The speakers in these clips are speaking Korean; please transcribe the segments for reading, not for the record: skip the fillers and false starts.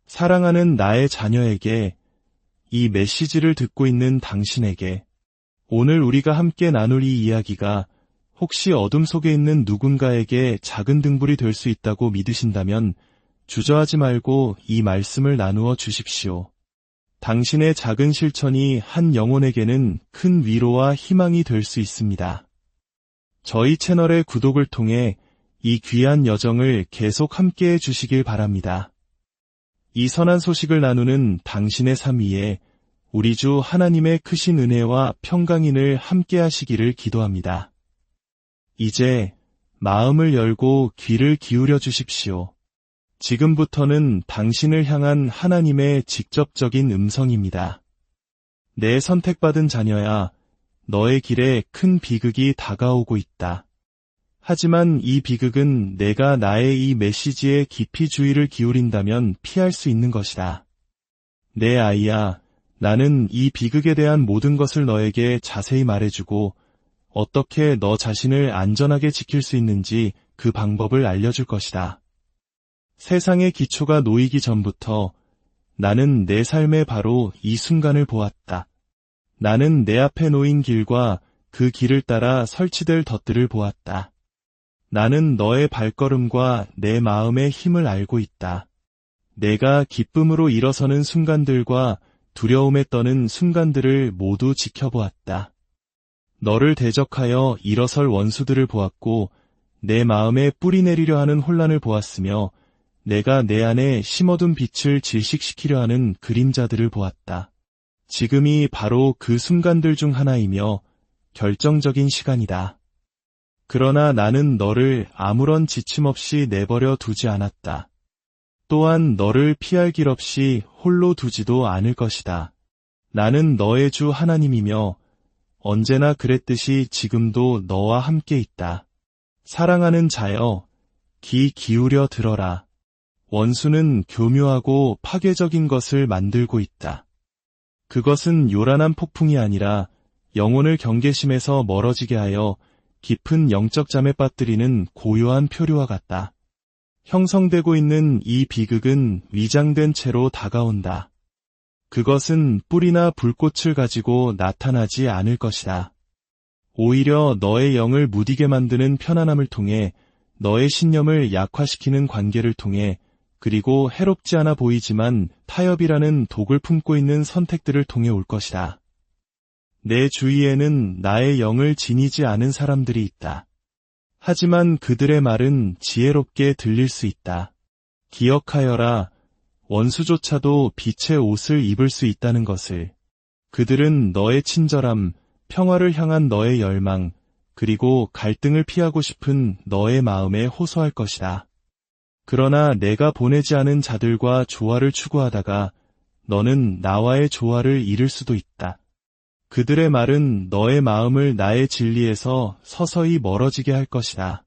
사랑하는 나의 자녀에게, 이 메시지를 듣고 있는 당신에게, 오늘 우리가 함께 나눌 이 이야기가 혹시 어둠 속에 있는 누군가에게 작은 등불이 될 수 있다고 믿으신다면 주저하지 말고 이 말씀을 나누어 주십시오. 당신의 작은 실천이 한 영혼에게는 큰 위로와 희망이 될 수 있습니다. 저희 채널의 구독을 통해 이 귀한 여정을 계속 함께해 주시길 바랍니다. 이 선한 소식을 나누는 당신의 삶 위에 우리 주 하나님의 크신 은혜와 평강인을 함께 하시기를 기도합니다. 이제 마음을 열고 귀를 기울여 주십시오. 지금부터는 당신을 향한 하나님의 직접적인 음성입니다. 내 선택받은 자녀야, 너의 길에 큰 비극이 다가오고 있다. 하지만 이 비극은 내가 나의 이 메시지에 깊이 주의를 기울인다면 피할 수 있는 것이다. 내 아이야, 나는 이 비극에 대한 모든 것을 너에게 자세히 말해주고 어떻게 너 자신을 안전하게 지킬 수 있는지 그 방법을 알려줄 것이다. 세상의 기초가 놓이기 전부터 나는 내 삶에 바로 이 순간을 보았다. 나는 내 앞에 놓인 길과 그 길을 따라 설치될 덫들을 보았다. 나는 너의 발걸음과 내 마음의 힘을 알고 있다. 내가 기쁨으로 일어서는 순간들과 두려움에 떠는 순간들을 모두 지켜보았다. 너를 대적하여 일어설 원수들을 보았고 내 마음에 뿌리 내리려 하는 혼란을 보았으며 내가 내 안에 심어둔 빛을 질식시키려 하는 그림자들을 보았다. 지금이 바로 그 순간들 중 하나이며 결정적인 시간이다. 그러나 나는 너를 아무런 지침 없이 내버려 두지 않았다. 또한 너를 피할 길 없이 홀로 두지도 않을 것이다. 나는 너의 주 하나님이며 언제나 그랬듯이 지금도 너와 함께 있다. 사랑하는 자여, 귀 기울여 들어라. 원수는 교묘하고 파괴적인 것을 만들고 있다. 그것은 요란한 폭풍이 아니라 영혼을 경계심에서 멀어지게 하여 깊은 영적 잠에 빠뜨리는 고요한 표류와 같다. 형성되고 있는 이 비극은 위장된 채로 다가온다. 그것은 뿔이나 불꽃을 가지고 나타나지 않을 것이다. 오히려 너의 영을 무디게 만드는 편안함을 통해 너의 신념을 약화시키는 관계를 통해 그리고 해롭지 않아 보이지만 타협이라는 독을 품고 있는 선택들을 통해 올 것이다. 내 주위에는 나의 영을 지니지 않은 사람들이 있다. 하지만 그들의 말은 지혜롭게 들릴 수 있다. 기억하여라, 원수조차도 빛의 옷을 입을 수 있다는 것을. 그들은 너의 친절함, 평화를 향한 너의 열망, 그리고 갈등을 피하고 싶은 너의 마음에 호소할 것이다. 그러나 내가 보내지 않은 자들과 조화를 추구하다가 너는 나와의 조화를 잃을 수도 있다. 그들의 말은 너의 마음을 나의 진리에서 서서히 멀어지게 할 것이다.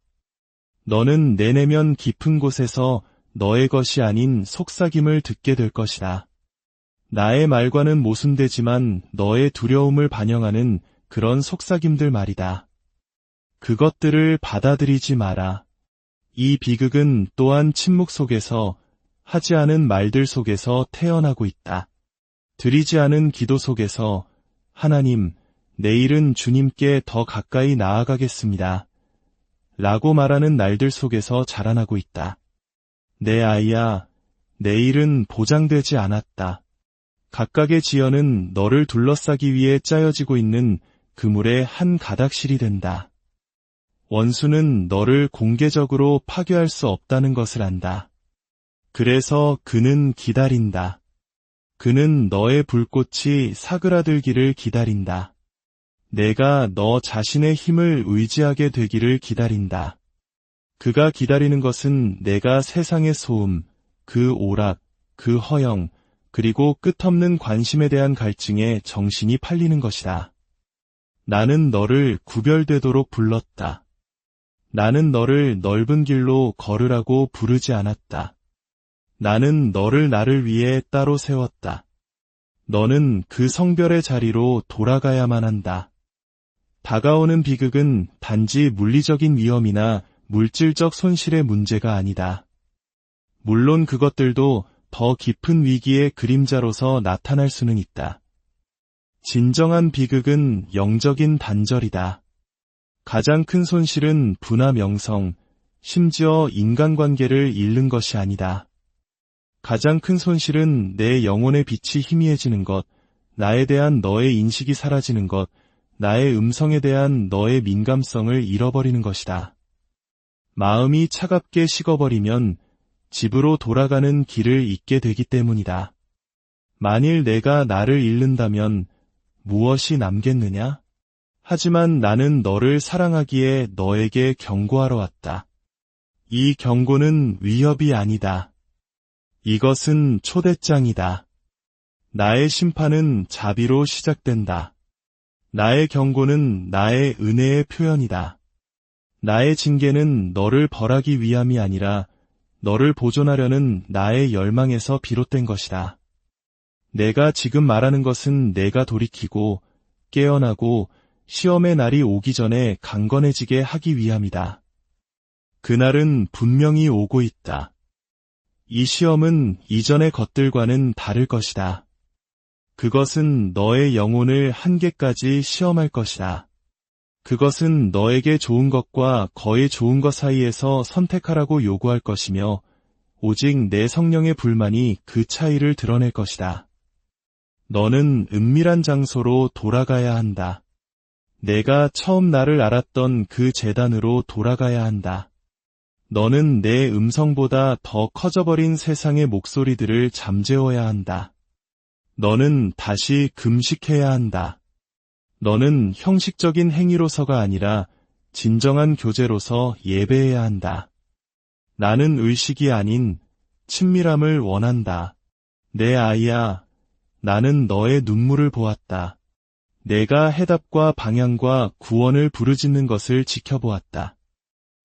너는 내 내면 깊은 곳에서 너의 것이 아닌 속삭임을 듣게 될 것이다. 나의 말과는 모순되지만 너의 두려움을 반영하는 그런 속삭임들 말이다. 그것들을 받아들이지 마라. 이 비극은 또한 침묵 속에서, 하지 않은 말들 속에서 태어나고 있다. 드리지 않은 기도 속에서 하나님, 내일은 주님께 더 가까이 나아가겠습니다. 라고 말하는 날들 속에서 자라나고 있다. 내 아이야, 내일은 보장되지 않았다. 각각의 지연은 너를 둘러싸기 위해 짜여지고 있는 그물의 한 가닥실이 된다. 원수는 너를 공개적으로 파괴할 수 없다는 것을 안다. 그래서 그는 기다린다. 그는 너의 불꽃이 사그라들기를 기다린다. 내가 너 자신의 힘을 의지하게 되기를 기다린다. 그가 기다리는 것은 내가 세상의 소음, 그 오락, 그 허영, 그리고 끝없는 관심에 대한 갈증에 정신이 팔리는 것이다. 나는 너를 구별되도록 불렀다. 나는 너를 넓은 길로 걸으라고 부르지 않았다. 나는 너를 나를 위해 따로 세웠다. 너는 그 성별의 자리로 돌아가야만 한다. 다가오는 비극은 단지 물리적인 위험이나 물질적 손실의 문제가 아니다. 물론 그것들도 더 깊은 위기의 그림자로서 나타날 수는 있다. 진정한 비극은 영적인 단절이다. 가장 큰 손실은 부나 명성, 심지어 인간관계를 잃는 것이 아니다. 가장 큰 손실은 내 영혼의 빛이 희미해지는 것, 나에 대한 너의 인식이 사라지는 것, 나의 음성에 대한 너의 민감성을 잃어버리는 것이다. 마음이 차갑게 식어버리면 집으로 돌아가는 길을 잊게 되기 때문이다. 만일 내가 나를 잃는다면 무엇이 남겠느냐? 하지만 나는 너를 사랑하기에 너에게 경고하러 왔다. 이 경고는 위협이 아니다. 이것은 초대장이다. 나의 심판은 자비로 시작된다. 나의 경고는 나의 은혜의 표현이다. 나의 징계는 너를 벌하기 위함이 아니라 너를 보존하려는 나의 열망에서 비롯된 것이다. 내가 지금 말하는 것은 내가 돌이키고 깨어나고 시험의 날이 오기 전에 강건해지게 하기 위함이다. 그날은 분명히 오고 있다. 이 시험은 이전의 것들과는 다를 것이다. 그것은 너의 영혼을 한계까지 시험할 것이다. 그것은 너에게 좋은 것과 거의 좋은 것 사이에서 선택하라고 요구할 것이며 오직 내 성령의 불만이 그 차이를 드러낼 것이다. 너는 은밀한 장소로 돌아가야 한다. 내가 처음 나를 알았던 그 재단으로 돌아가야 한다. 너는 내 음성보다 더 커져버린 세상의 목소리들을 잠재워야 한다. 너는 다시 금식해야 한다. 너는 형식적인 행위로서가 아니라 진정한 교제로서 예배해야 한다. 나는 의식이 아닌 친밀함을 원한다. 내 아이야, 나는 너의 눈물을 보았다. 내가 해답과 방향과 구원을 부르짖는 것을 지켜보았다.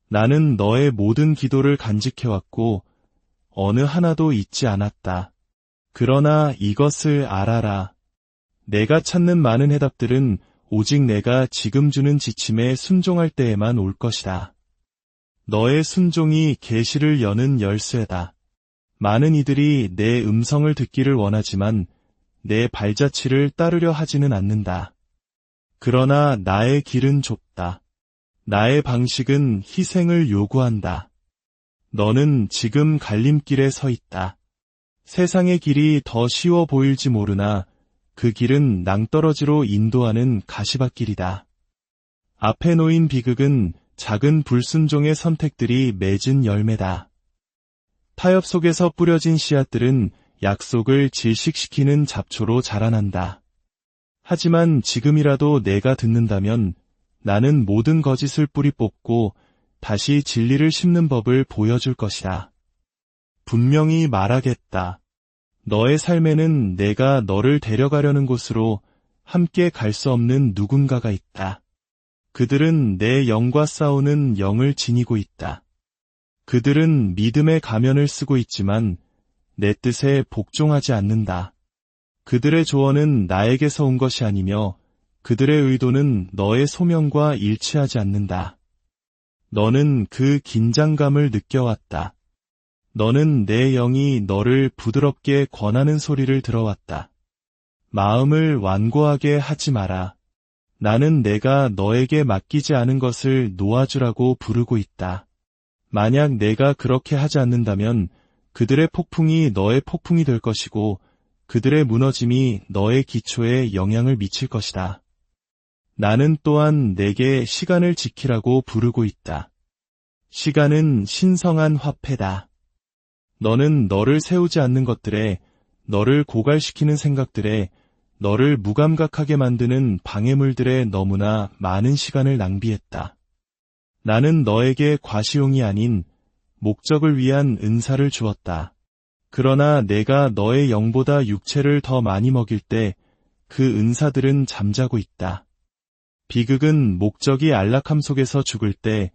나는 너의 모든 기도를 간직해왔고 어느 하나도 잊지 않았다. 그러나 이것을 알아라. 내가 찾는 많은 해답들은 오직 내가 지금 주는 지침에 순종할 때에만 올 것이다. 너의 순종이 계시를 여는 열쇠다. 많은 이들이 내 음성을 듣기를 원하지만 내 발자취를 따르려 하지는 않는다. 그러나 나의 길은 좁다. 나의 방식은 희생을 요구한다. 너는 지금 갈림길에 서 있다. 세상의 길이 더 쉬워 보일지 모르나 그 길은 낭떠러지로 인도하는 가시밭길이다. 앞에 놓인 비극은 작은 불순종의 선택들이 맺은 열매다. 타협 속에서 뿌려진 씨앗들은 약속을 질식시키는 잡초로 자라난다. 하지만 지금이라도 내가 듣는다면 나는 모든 거짓을 뿌리 뽑고 다시 진리를 심는 법을 보여줄 것이다. 분명히 말하겠다. 너의 삶에는 내가 너를 데려가려는 곳으로 함께 갈 수 없는 누군가가 있다. 그들은 내 영과 싸우는 영을 지니고 있다. 그들은 믿음의 가면을 쓰고 있지만 내 뜻에 복종하지 않는다. 그들의 조언은 나에게서 온 것이 아니며 그들의 의도는 너의 소명과 일치하지 않는다. 너는 그 긴장감을 느껴왔다. 너는 내 영이 너를 부드럽게 권하는 소리를 들어왔다. 마음을 완고하게 하지 마라. 나는 내가 너에게 맡기지 않은 것을 놓아주라고 부르고 있다. 만약 내가 그렇게 하지 않는다면 그들의 폭풍이 너의 폭풍이 될 것이고 그들의 무너짐이 너의 기초에 영향을 미칠 것이다. 나는 또한 내게 시간을 지키라고 부르고 있다. 시간은 신성한 화폐다. 너는 너를 세우지 않는 것들에, 너를 고갈시키는 생각들에, 너를 무감각하게 만드는 방해물들에 너무나 많은 시간을 낭비했다. 나는 너에게 과시용이 아닌 목적을 위한 은사를 주었다. 그러나 내가 너의 영보다 육체를 더 많이 먹일 때 그 은사들은 잠자고 있다. 비극은 목적이 안락함 속에서 죽을 때,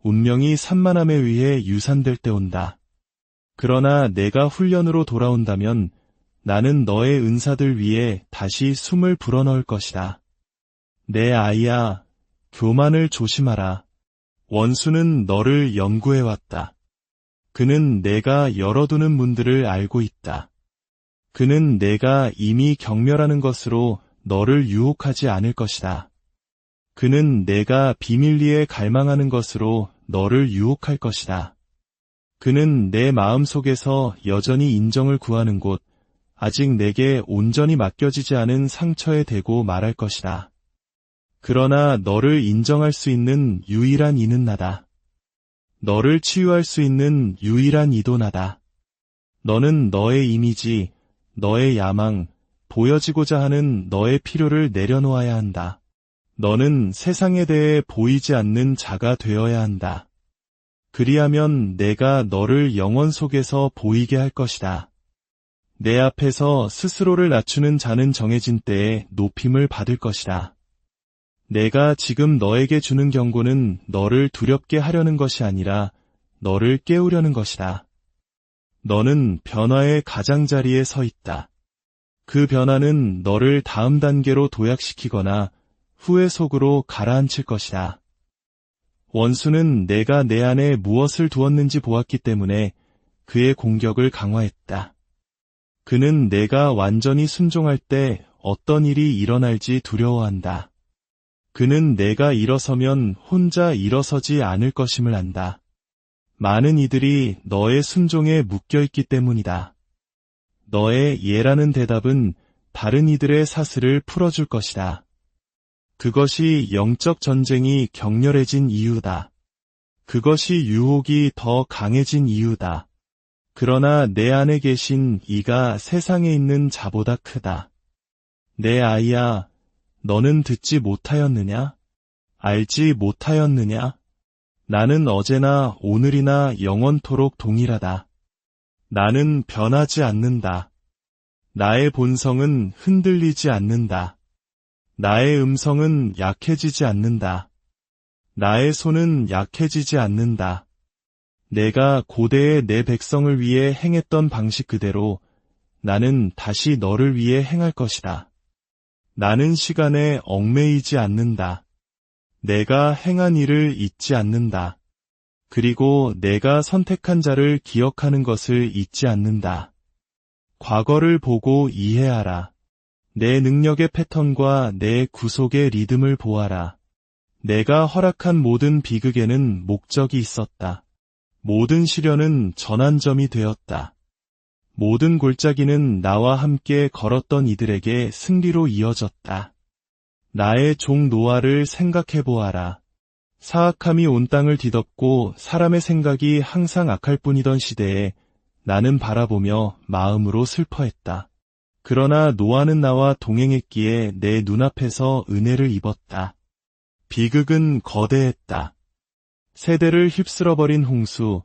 운명이 산만함에 의해 유산될 때 온다. 그러나 내가 훈련으로 돌아온다면 나는 너의 은사들 위에 다시 숨을 불어넣을 것이다. 내 아이야, 교만을 조심하라. 원수는 너를 연구해왔다. 그는 내가 열어두는 문들을 알고 있다. 그는 내가 이미 경멸하는 것으로 너를 유혹하지 않을 것이다. 그는 내가 비밀리에 갈망하는 것으로 너를 유혹할 것이다. 그는 내 마음속에서 여전히 인정을 구하는 곳, 아직 내게 온전히 맡겨지지 않은 상처에 대고 말할 것이다. 그러나 너를 인정할 수 있는 유일한 이는 나다. 너를 치유할 수 있는 유일한 이도 나다. 너는 너의 이미지, 너의 야망, 보여지고자 하는 너의 필요를 내려놓아야 한다. 너는 세상에 대해 보이지 않는 자가 되어야 한다. 그리하면 내가 너를 영원 속에서 보이게 할 것이다. 내 앞에서 스스로를 낮추는 자는 정해진 때에 높임을 받을 것이다. 내가 지금 너에게 주는 경고는 너를 두렵게 하려는 것이 아니라 너를 깨우려는 것이다. 너는 변화의 가장자리에 서 있다. 그 변화는 너를 다음 단계로 도약시키거나 후회 속으로 가라앉힐 것이다. 원수는 내가 내 안에 무엇을 두었는지 보았기 때문에 그의 공격을 강화했다. 그는 내가 완전히 순종할 때 어떤 일이 일어날지 두려워한다. 그는 내가 일어서면 혼자 일어서지 않을 것임을 안다. 많은 이들이 너의 순종에 묶여있기 때문이다. 너의 예라는 대답은 다른 이들의 사슬을 풀어줄 것이다. 그것이 영적 전쟁이 격렬해진 이유다. 그것이 유혹이 더 강해진 이유다. 그러나 내 안에 계신 이가 세상에 있는 자보다 크다. 내 아이야, 너는 듣지 못하였느냐? 알지 못하였느냐? 나는 어제나 오늘이나 영원토록 동일하다. 나는 변하지 않는다. 나의 본성은 흔들리지 않는다. 나의 음성은 약해지지 않는다. 나의 손은 약해지지 않는다. 내가 고대의 내 백성을 위해 행했던 방식 그대로 나는 다시 너를 위해 행할 것이다. 나는 시간에 얽매이지 않는다. 내가 행한 일을 잊지 않는다. 그리고 내가 선택한 자를 기억하는 것을 잊지 않는다. 과거를 보고 이해하라. 내 능력의 패턴과 내 구속의 리듬을 보아라. 내가 허락한 모든 비극에는 목적이 있었다. 모든 시련은 전환점이 되었다. 모든 골짜기는 나와 함께 걸었던 이들에게 승리로 이어졌다. 나의 종 노아를 생각해 보아라. 사악함이 온 땅을 뒤덮고 사람의 생각이 항상 악할 뿐이던 시대에 나는 바라보며 마음으로 슬퍼했다. 그러나 노아는 나와 동행했기에 내 눈앞에서 은혜를 입었다. 비극은 거대했다. 세대를 휩쓸어버린 홍수,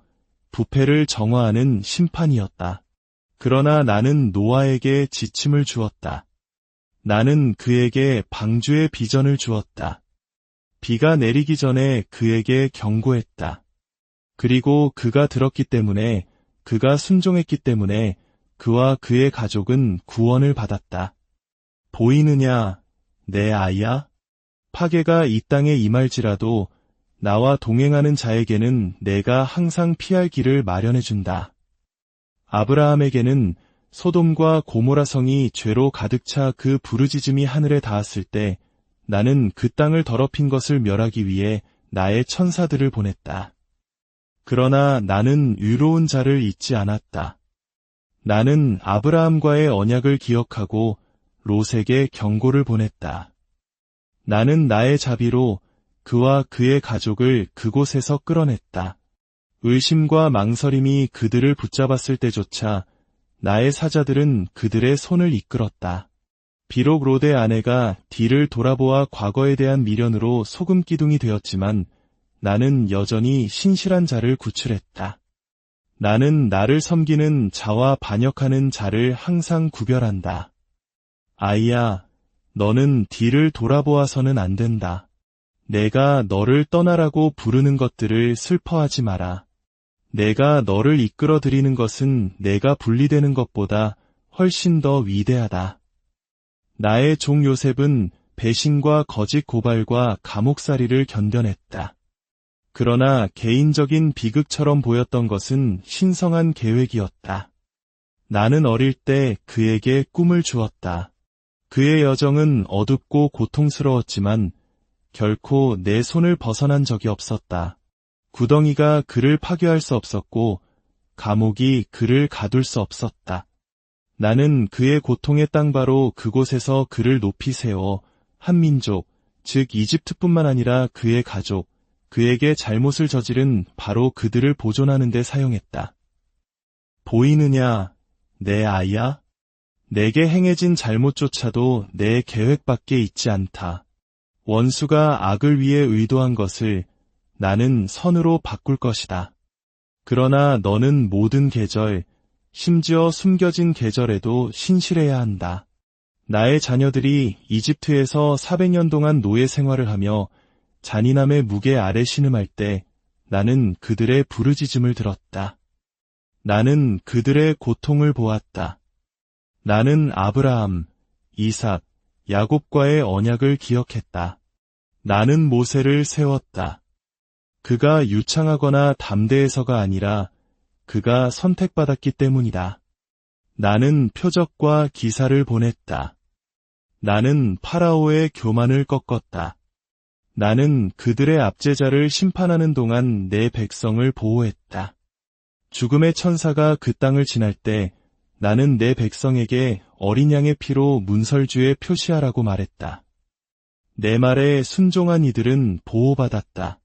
부패를 정화하는 심판이었다. 그러나 나는 노아에게 지침을 주었다. 나는 그에게 방주의 비전을 주었다. 비가 내리기 전에 그에게 경고했다. 그리고 그가 들었기 때문에, 그가 순종했기 때문에 그와 그의 가족은 구원을 받았다. 보이느냐, 내 아이야? 파괴가 이 땅에 임할지라도 나와 동행하는 자에게는 내가 항상 피할 길을 마련해준다. 아브라함에게는 소돔과 고모라 성이 죄로 가득 차 그 부르짖음이 하늘에 닿았을 때 나는 그 땅을 더럽힌 것을 멸하기 위해 나의 천사들을 보냈다. 그러나 나는 의로운 자를 잊지 않았다. 나는 아브라함과의 언약을 기억하고 롯에게 경고를 보냈다. 나는 나의 자비로 그와 그의 가족을 그곳에서 끌어냈다. 의심과 망설임이 그들을 붙잡았을 때조차 나의 사자들은 그들의 손을 이끌었다. 비록 롯의 아내가 뒤를 돌아보아 과거에 대한 미련으로 소금기둥이 되었지만 나는 여전히 신실한 자를 구출했다. 나는 나를 섬기는 자와 반역하는 자를 항상 구별한다. 아이야, 너는 뒤를 돌아보아서는 안 된다. 내가 너를 떠나라고 부르는 것들을 슬퍼하지 마라. 내가 너를 이끌어 드리는 것은 내가 분리되는 것보다 훨씬 더 위대하다. 나의 종 요셉은 배신과 거짓 고발과 감옥살이를 견뎌냈다. 그러나 개인적인 비극처럼 보였던 것은 신성한 계획이었다. 나는 어릴 때 그에게 꿈을 주었다. 그의 여정은 어둡고 고통스러웠지만 결코 내 손을 벗어난 적이 없었다. 구덩이가 그를 파괴할 수 없었고 감옥이 그를 가둘 수 없었다. 나는 그의 고통의 땅바로 그곳에서 그를 높이 세워 한민족, 즉 이집트뿐만 아니라 그의 가족, 그에게 잘못을 저지른 바로 그들을 보존하는 데 사용했다. 보이느냐, 내 아이야? 내게 행해진 잘못조차도 내 계획 밖에 있지 않다. 원수가 악을 위해 의도한 것을 나는 선으로 바꿀 것이다. 그러나 너는 모든 계절, 심지어 숨겨진 계절에도 신실해야 한다. 나의 자녀들이 이집트에서 400년 동안 노예 생활을 하며 잔인함의 무게 아래 신음할 때 나는 그들의 부르짖음을 들었다. 나는 그들의 고통을 보았다. 나는 아브라함, 이삭, 야곱과의 언약을 기억했다. 나는 모세를 세웠다. 그가 유창하거나 담대해서가 아니라 그가 선택받았기 때문이다. 나는 표적과 기사를 보냈다. 나는 파라오의 교만을 꺾었다. 나는 그들의 압제자를 심판하는 동안 내 백성을 보호했다. 죽음의 천사가 그 땅을 지날 때 나는 내 백성에게 어린 양의 피로 문설주에 표시하라고 말했다. 내 말에 순종한 이들은 보호받았다.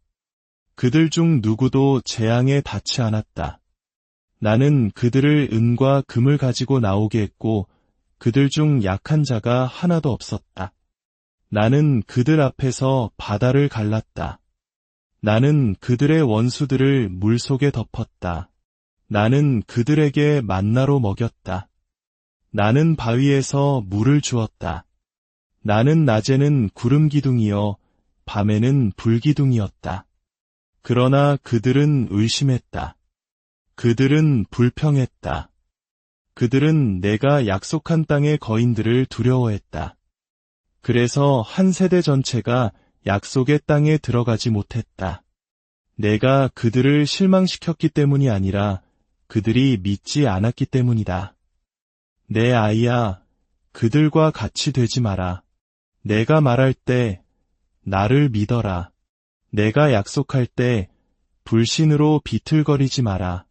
그들 중 누구도 재앙에 닿지 않았다. 나는 그들을 은과 금을 가지고 나오게 했고 그들 중 약한 자가 하나도 없었다. 나는 그들 앞에서 바다를 갈랐다. 나는 그들의 원수들을 물속에 덮었다. 나는 그들에게 만나로 먹였다. 나는 바위에서 물을 주었다. 나는 낮에는 구름 기둥이요 밤에는 불 기둥이었다. 그러나 그들은 의심했다. 그들은 불평했다. 그들은 내가 약속한 땅의 거인들을 두려워했다. 그래서 한 세대 전체가 약속의 땅에 들어가지 못했다. 내가 그들을 실망시켰기 때문이 아니라 그들이 믿지 않았기 때문이다. 내 아이야, 그들과 같이 되지 마라. 내가 말할 때 나를 믿어라. 내가 약속할 때 불신으로 비틀거리지 마라.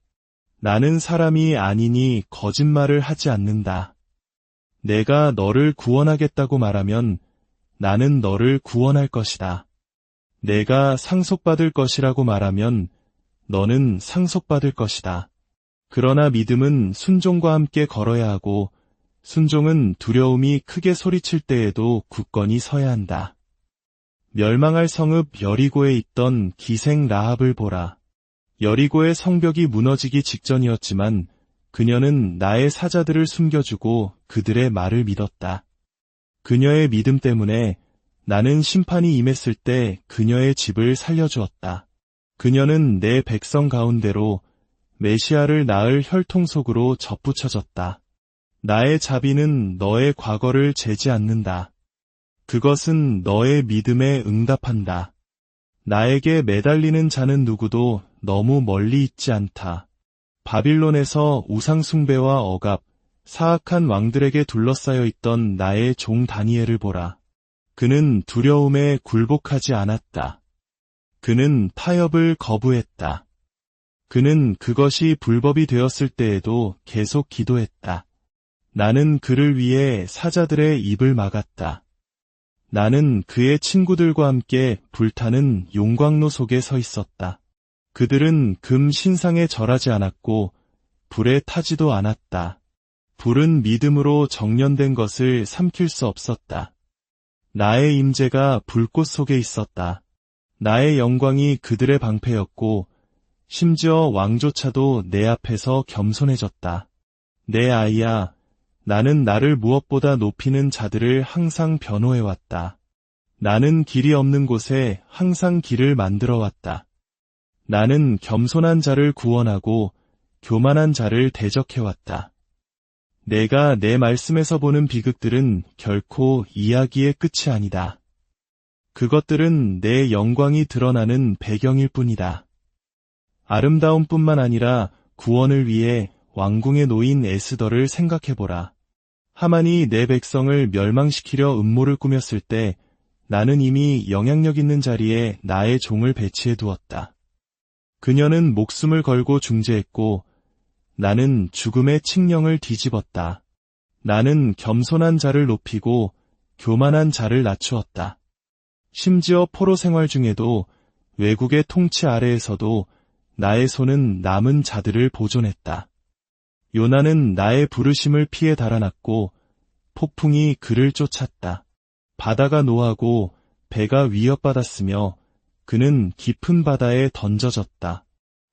나는 사람이 아니니 거짓말을 하지 않는다. 내가 너를 구원하겠다고 말하면 나는 너를 구원할 것이다. 내가 상속받을 것이라고 말하면 너는 상속받을 것이다. 그러나 믿음은 순종과 함께 걸어야 하고 순종은 두려움이 크게 소리칠 때에도 굳건히 서야 한다. 멸망할 성읍 여리고에 있던 기생 라합을 보라. 여리고의 성벽이 무너지기 직전이었지만 그녀는 나의 사자들을 숨겨주고 그들의 말을 믿었다. 그녀의 믿음 때문에 나는 심판이 임했을 때 그녀의 집을 살려주었다. 그녀는 내 백성 가운데로 메시아를 낳을 혈통 속으로 접붙여졌다. 나의 자비는 너의 과거를 재지 않는다. 그것은 너의 믿음에 응답한다. 나에게 매달리는 자는 누구도 너무 멀리 있지 않다. 바빌론에서 우상숭배와 억압, 사악한 왕들에게 둘러싸여 있던 나의 종 다니엘을 보라. 그는 두려움에 굴복하지 않았다. 그는 타협을 거부했다. 그는 그것이 불법이 되었을 때에도 계속 기도했다. 나는 그를 위해 사자들의 입을 막았다. 나는 그의 친구들과 함께 불타는 용광로 속에 서 있었다. 그들은 금 신상에 절하지 않았고 불에 타지도 않았다. 불은 믿음으로 정련된 것을 삼킬 수 없었다. 나의 임재가 불꽃 속에 있었다. 나의 영광이 그들의 방패였고 심지어 왕조차도 내 앞에서 겸손해졌다. 내 아이야, 나는 나를 무엇보다 높이는 자들을 항상 변호해왔다. 나는 길이 없는 곳에 항상 길을 만들어왔다. 나는 겸손한 자를 구원하고 교만한 자를 대적해왔다. 내가 내 말씀에서 보는 비극들은 결코 이야기의 끝이 아니다. 그것들은 내 영광이 드러나는 배경일 뿐이다. 아름다움뿐만 아니라 구원을 위해 왕궁에 놓인 에스더를 생각해보라. 하만이 내 백성을 멸망시키려 음모를 꾸몄을 때 나는 이미 영향력 있는 자리에 나의 종을 배치해 두었다. 그녀는 목숨을 걸고 중재했고 나는 죽음의 칙령을 뒤집었다. 나는 겸손한 자를 높이고 교만한 자를 낮추었다. 심지어 포로 생활 중에도 외국의 통치 아래에서도 나의 손은 남은 자들을 보존했다. 요나는 나의 부르심을 피해 달아났고 폭풍이 그를 쫓았다. 바다가 노하고 배가 위협받았으며 그는 깊은 바다에 던져졌다.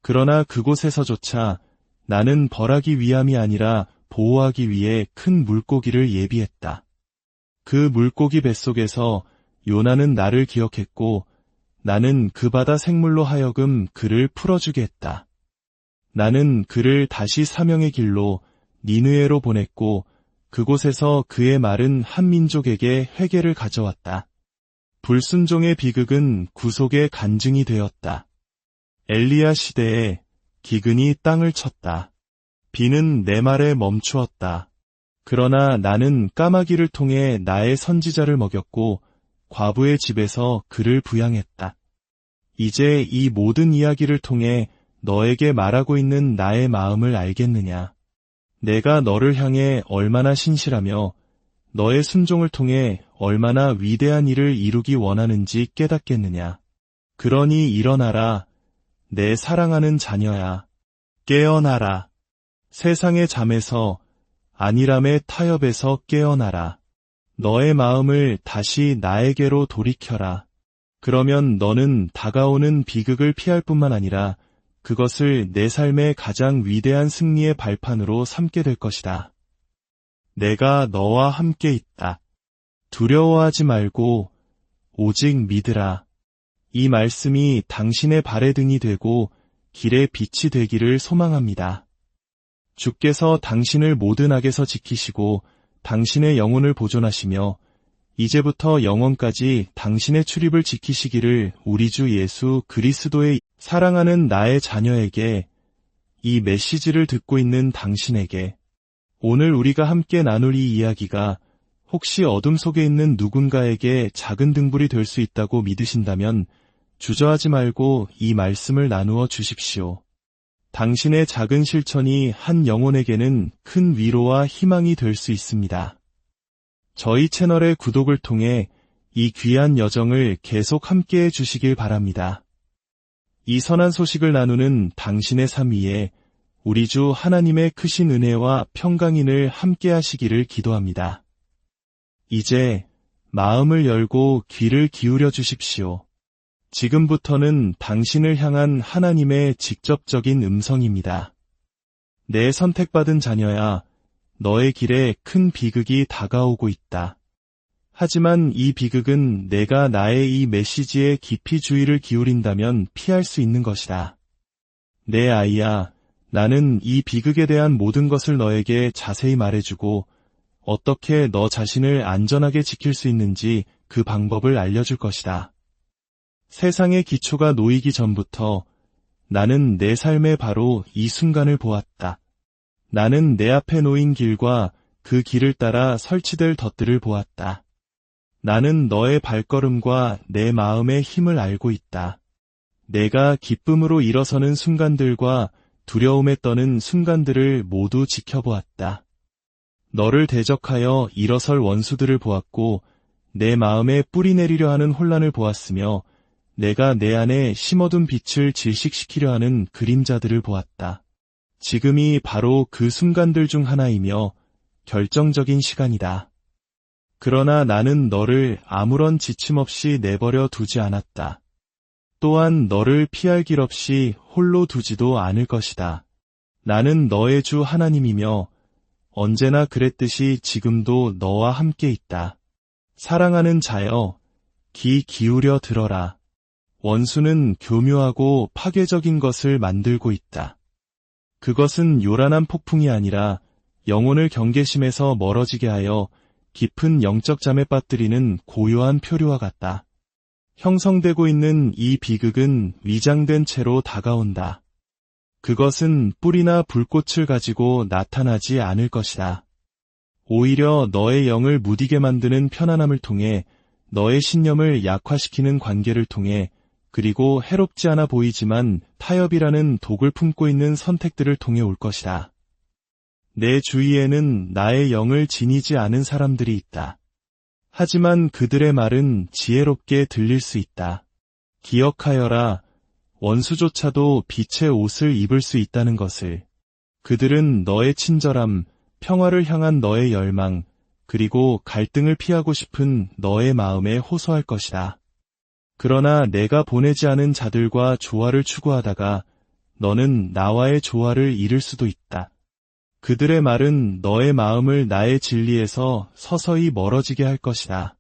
그러나 그곳에서조차 나는 벌하기 위함이 아니라 보호하기 위해 큰 물고기를 예비했다. 그 물고기 뱃속에서 요나는 나를 기억했고 나는 그 바다 생물로 하여금 그를 풀어주게 했다. 나는 그를 다시 사명의 길로 니느웨로 보냈고 그곳에서 그의 말은 한 민족에게 회개를 가져왔다. 불순종의 비극은 구속의 간증이 되었다. 엘리야 시대에 기근이 땅을 쳤다. 비는 내 말에 멈추었다. 그러나 나는 까마귀를 통해 나의 선지자를 먹였고 과부의 집에서 그를 부양했다. 이제 이 모든 이야기를 통해 너에게 말하고 있는 나의 마음을 알겠느냐? 내가 너를 향해 얼마나 신실하며 너의 순종을 통해 얼마나 위대한 일을 이루기 원하는지 깨닫겠느냐? 그러니 일어나라, 내 사랑하는 자녀야. 깨어나라. 세상의 잠에서 안일함의 타협에서 깨어나라. 너의 마음을 다시 나에게로 돌이켜라. 그러면 너는 다가오는 비극을 피할 뿐만 아니라 그것을 내 삶의 가장 위대한 승리의 발판으로 삼게 될 것이다. 내가 너와 함께 있다. 두려워하지 말고 오직 믿으라. 이 말씀이 당신의 발의 등이 되고 길의 빛이 되기를 소망합니다. 주께서 당신을 모든 악에서 지키시고 당신의 영혼을 보존하시며 이제부터 영원까지 당신의 출입을 지키시기를 우리 주 예수 그리스도의 사랑하는 나의 자녀에게, 이 메시지를 듣고 있는 당신에게, 오늘 우리가 함께 나눌 이 이야기가 혹시 어둠 속에 있는 누군가에게 작은 등불이 될 수 있다고 믿으신다면 주저하지 말고 이 말씀을 나누어 주십시오. 당신의 작은 실천이 한 영혼에게는 큰 위로와 희망이 될 수 있습니다. 저희 채널의 구독을 통해 이 귀한 여정을 계속 함께해 주시길 바랍니다. 이 선한 소식을 나누는 당신의 삶 위에 우리 주 하나님의 크신 은혜와 평강인을 함께 하시기를 기도합니다. 이제 마음을 열고 귀를 기울여 주십시오. 지금부터는 당신을 향한 하나님의 직접적인 음성입니다. 내 선택받은 자녀야, 너의 길에 큰 비극이 다가오고 있다. 하지만 이 비극은 내가 나의 이 메시지에 깊이 주의를 기울인다면 피할 수 있는 것이다. 내 아이야, 나는 이 비극에 대한 모든 것을 너에게 자세히 말해주고 어떻게 너 자신을 안전하게 지킬 수 있는지 그 방법을 알려줄 것이다. 세상의 기초가 놓이기 전부터 나는 내 삶에 바로 이 순간을 보았다. 나는 내 앞에 놓인 길과 그 길을 따라 설치될 덫들을 보았다. 나는 너의 발걸음과 내 마음의 힘을 알고 있다. 내가 기쁨으로 일어서는 순간들과 두려움에 떠는 순간들을 모두 지켜보았다. 너를 대적하여 일어설 원수들을 보았고 내 마음에 뿌리 내리려 하는 혼란을 보았으며 내가 내 안에 심어둔 빛을 질식시키려 하는 그림자들을 보았다. 지금이 바로 그 순간들 중 하나이며 결정적인 시간이다. 그러나 나는 너를 아무런 지침 없이 내버려 두지 않았다. 또한 너를 피할 길 없이 홀로 두지도 않을 것이다. 나는 너의 주 하나님이며 언제나 그랬듯이 지금도 너와 함께 있다. 사랑하는 자여, 귀 기울여 들어라. 원수는 교묘하고 파괴적인 것을 만들고 있다. 그것은 요란한 폭풍이 아니라 영혼을 경계심에서 멀어지게 하여 깊은 영적 잠에 빠뜨리는 고요한 표류와 같다. 형성되고 있는 이 비극은 위장된 채로 다가온다. 그것은 뿌리나 불꽃을 가지고 나타나지 않을 것이다. 오히려 너의 영을 무디게 만드는 편안함을 통해 너의 신념을 약화시키는 관계를 통해 그리고 해롭지 않아 보이지만 타협이라는 독을 품고 있는 선택들을 통해 올 것이다. 내 주위에는 나의 영을 지니지 않은 사람들이 있다. 하지만 그들의 말은 지혜롭게 들릴 수 있다. 기억하여라. 원수조차도 빛의 옷을 입을 수 있다는 것을. 그들은 너의 친절함, 평화를 향한 너의 열망, 그리고 갈등을 피하고 싶은 너의 마음에 호소할 것이다. 그러나 내가 보내지 않은 자들과 조화를 추구하다가 너는 나와의 조화를 잃을 수도 있다. 그들의 말은 너의 마음을 나의 진리에서 서서히 멀어지게 할 것이다.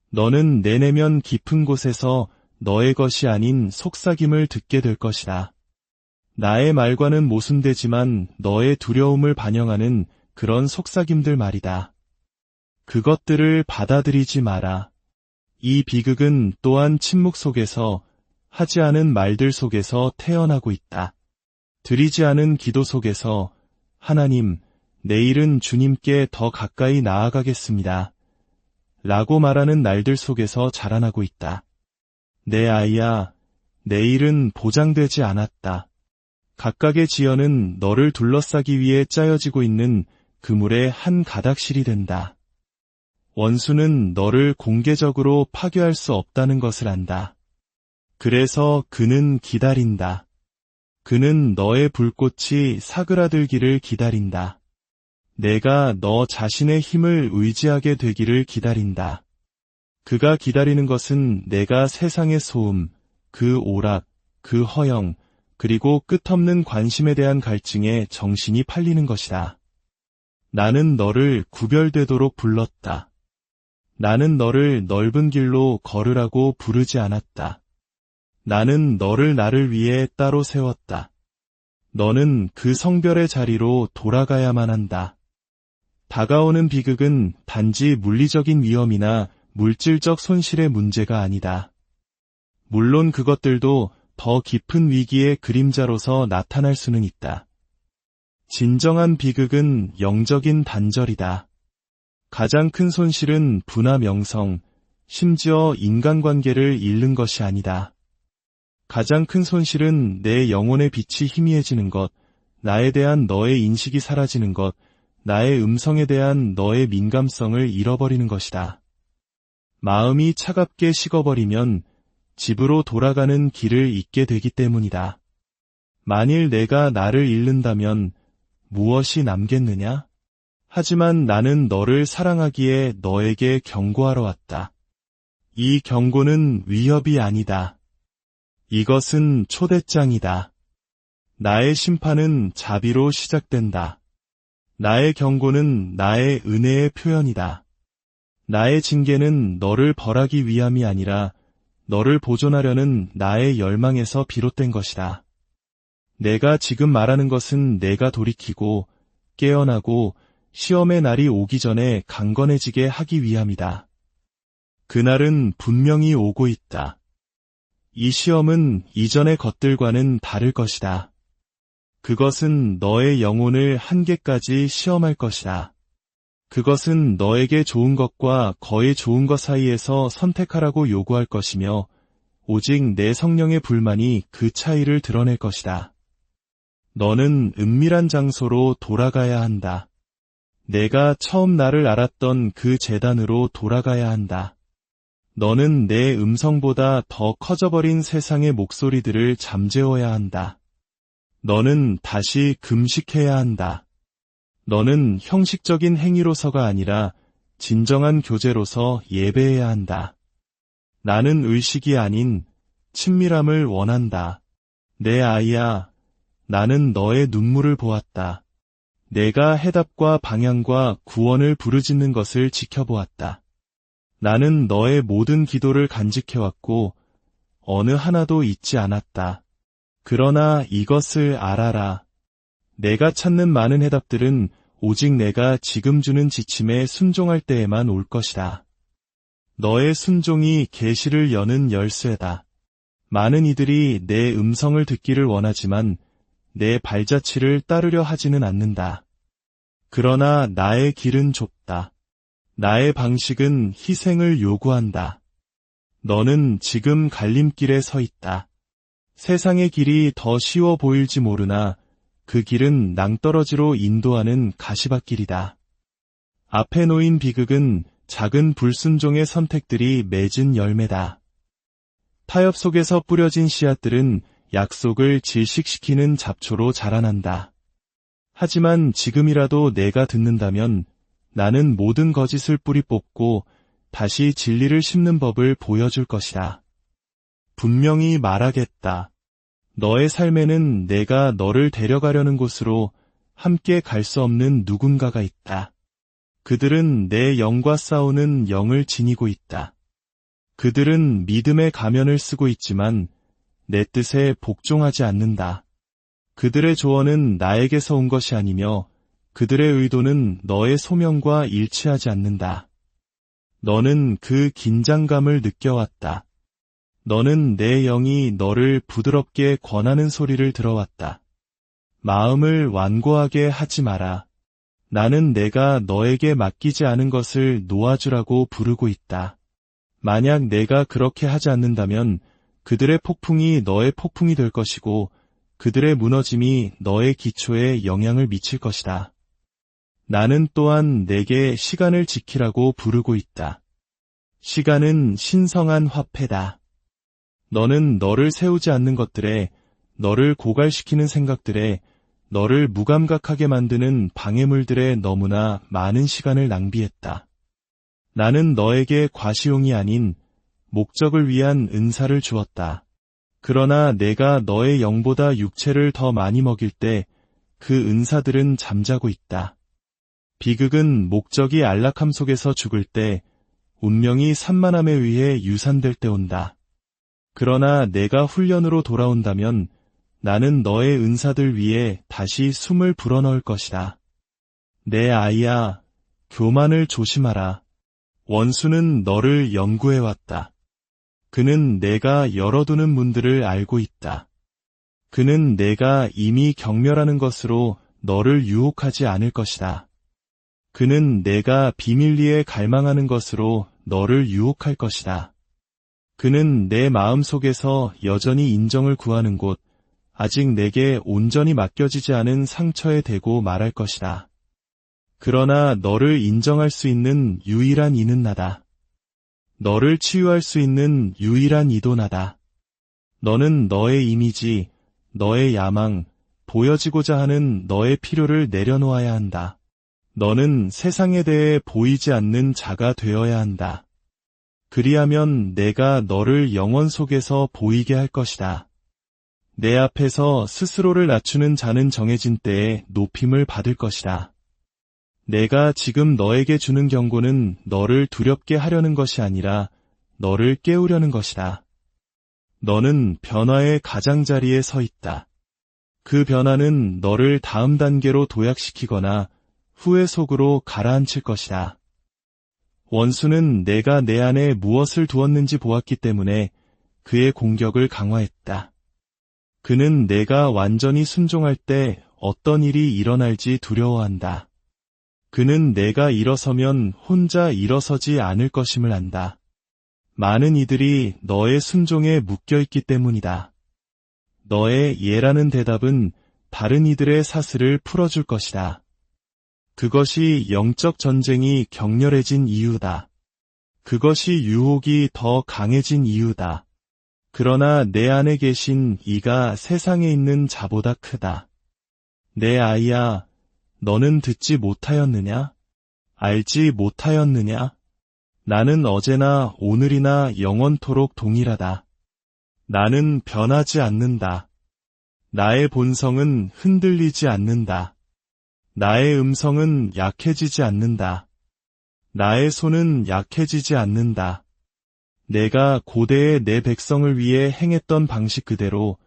너는 내 내면 깊은 곳에서 너의 것이 아닌 속삭임을 듣게 될 것이다. 나의 말과는 모순되지만 너의 두려움을 반영하는 그런 속삭임들 말이다. 그것들을 받아들이지 마라. 이 비극은 또한 침묵 속에서, 하지 않은 말들 속에서 태어나고 있다. 드리지 않은 기도 속에서, 하나님, 내일은 주님께 더 가까이 나아가겠습니다. 라고 말하는 날들 속에서 자라나고 있다. 내 아이야, 내일은 보장되지 않았다. 각각의 지연은 너를 둘러싸기 위해 짜여지고 있는 그물의 한 가닥실이 된다. 원수는 너를 공개적으로 파괴할 수 없다는 것을 안다. 그래서 그는 기다린다. 그는 너의 불꽃이 사그라들기를 기다린다. 내가 너 자신의 힘을 의지하게 되기를 기다린다. 그가 기다리는 것은 내가 세상의 소음, 그 오락, 그 허영, 그리고 끝없는 관심에 대한 갈증에 정신이 팔리는 것이다. 나는 너를 구별되도록 불렀다. 나는 너를 넓은 길로 걸으라고 부르지 않았다. 나는 너를 나를 위해 따로 세웠다. 너는 그 성별의 자리로 돌아가야만 한다. 다가오는 비극은 단지 물리적인 위험이나 물질적 손실의 문제가 아니다. 물론 그것들도 더 깊은 위기의 그림자로서 나타날 수는 있다. 진정한 비극은 영적인 단절이다. 가장 큰 손실은 부나 명성, 심지어 인간관계를 잃는 것이 아니다. 가장 큰 손실은 내 영혼의 빛이 희미해지는 것, 나에 대한 너의 인식이 사라지는 것, 나의 음성에 대한 너의 민감성을 잃어버리는 것이다. 마음이 차갑게 식어버리면 집으로 돌아가는 길을 잊게 되기 때문이다. 만일 내가 나를 잃는다면 무엇이 남겠느냐? 하지만 나는 너를 사랑하기에 너에게 경고하러 왔다. 이 경고는 위협이 아니다. 이것은 초대장이다. 나의 심판은 자비로 시작된다. 나의 경고는 나의 은혜의 표현이다. 나의 징계는 너를 벌하기 위함이 아니라 너를 보존하려는 나의 열망에서 비롯된 것이다. 내가 지금 말하는 것은 내가 돌이키고 깨어나고 시험의 날이 오기 전에 강건해지게 하기 위함이다. 그날은 분명히 오고 있다. 이 시험은 이전의 것들과는 다를 것이다. 그것은 너의 영혼을 한계까지 시험할 것이다. 그것은 너에게 좋은 것과 거의 좋은 것 사이에서 선택하라고 요구할 것이며 오직 내 성령의 불만이 그 차이를 드러낼 것이다. 너는 은밀한 장소로 돌아가야 한다. 내가 처음 나를 알았던 그 재단으로 돌아가야 한다. 너는 내 음성보다 더 커져버린 세상의 목소리들을 잠재워야 한다. 너는 다시 금식해야 한다. 너는 형식적인 행위로서가 아니라 진정한 교제로서 예배해야 한다. 나는 의식이 아닌 친밀함을 원한다. 내 아이야, 나는 너의 눈물을 보았다. 내가 해답과 방향과 구원을 부르짖는 것을 지켜보았다. 나는 너의 모든 기도를 간직해왔고 어느 하나도 잊지 않았다. 그러나 이것을 알아라. 내가 찾는 많은 해답들은 오직 내가 지금 주는 지침에 순종할 때에만 올 것이다. 너의 순종이 계시를 여는 열쇠다. 많은 이들이 내 음성을 듣기를 원하지만 내 발자취를 따르려 하지는 않는다. 그러나 나의 길은 좁다. 나의 방식은 희생을 요구한다. 너는 지금 갈림길에 서 있다. 세상의 길이 더 쉬워 보일지 모르나 그 길은 낭떠러지로 인도하는 가시밭길이다. 앞에 놓인 비극은 작은 불순종의 선택들이 맺은 열매다. 타협 속에서 뿌려진 씨앗들은 약속을 질식시키는 잡초로 자라난다. 하지만 지금이라도 내가 듣는다면 나는 모든 거짓을 뿌리 뽑고 다시 진리를 심는 법을 보여줄 것이다. 분명히 말하겠다. 너의 삶에는 내가 너를 데려가려는 곳으로 함께 갈 수 없는 누군가가 있다. 그들은 내 영과 싸우는 영을 지니고 있다. 그들은 믿음의 가면을 쓰고 있지만 내 뜻에 복종하지 않는다. 그들의 조언은 나에게서 온 것이 아니며 그들의 의도는 너의 소명과 일치하지 않는다. 너는 그 긴장감을 느껴왔다. 너는 내 영이 너를 부드럽게 권하는 소리를 들어왔다. 마음을 완고하게 하지 마라. 나는 내가 너에게 맡기지 않은 것을 놓아주라고 부르고 있다. 만약 내가 그렇게 하지 않는다면 그들의 폭풍이 너의 폭풍이 될 것이고 그들의 무너짐이 너의 기초에 영향을 미칠 것이다. 나는 또한 내게 시간을 지키라고 부르고 있다. 시간은 신성한 화폐다. 너는 너를 세우지 않는 것들에, 너를 고갈시키는 생각들에, 너를 무감각하게 만드는 방해물들에 너무나 많은 시간을 낭비했다. 나는 너에게 과시용이 아닌 목적을 위한 은사를 주었다. 그러나 내가 너의 영보다 육체를 더 많이 먹일 때 그 은사들은 잠자고 있다. 비극은 목적이 안락함 속에서 죽을 때, 운명이 산만함에 의해 유산될 때 온다. 그러나 내가 훈련으로 돌아온다면 나는 너의 은사들 위에 다시 숨을 불어넣을 것이다. 내 아이야, 교만을 조심하라. 원수는 너를 연구해왔다. 그는 내가 열어두는 문들을 알고 있다. 그는 내가 이미 경멸하는 것으로 너를 유혹하지 않을 것이다. 그는 내가 비밀리에 갈망하는 것으로 너를 유혹할 것이다. 그는 내 마음 속에서 여전히 인정을 구하는 곳, 아직 내게 온전히 맡겨지지 않은 상처에 대고 말할 것이다. 그러나 너를 인정할 수 있는 유일한 이는 나다. 너를 치유할 수 있는 유일한 이도 나다. 너는 너의 이미지, 너의 야망, 보여지고자 하는 너의 필요를 내려놓아야 한다. 너는 세상에 대해 보이지 않는 자가 되어야 한다. 그리하면 내가 너를 영원 속에서 보이게 할 것이다. 내 앞에서 스스로를 낮추는 자는 정해진 때에 높임을 받을 것이다. 내가 지금 너에게 주는 경고는 너를 두렵게 하려는 것이 아니라 너를 깨우려는 것이다. 너는 변화의 가장자리에 서 있다. 그 변화는 너를 다음 단계로 도약시키거나 후회 속으로 가라앉힐 것이다. 원수는 내가 내 안에 무엇을 두었는지 보았기 때문에 그의 공격을 강화했다. 그는 내가 완전히 순종할 때 어떤 일이 일어날지 두려워한다. 그는 내가 일어서면 혼자 일어서지 않을 것임을 안다. 많은 이들이 너의 순종에 묶여있기 때문이다. 너의 예라는 대답은 다른 이들의 사슬을 풀어줄 것이다. 그것이 영적 전쟁이 격렬해진 이유다. 그것이 유혹이 더 강해진 이유다. 그러나 내 안에 계신 이가 세상에 있는 자보다 크다. 내 아이야, 너는 듣지 못하였느냐? 알지 못하였느냐? 나는 어제나 오늘이나 영원토록 동일하다. 나는 변하지 않는다. 나의 본성은 흔들리지 않는다. 나의 음성은 약해지지 않는다. 나의 손은 약해지지 않는다. 내가 고대의 내 백성을 위해 행했던 방식 그대로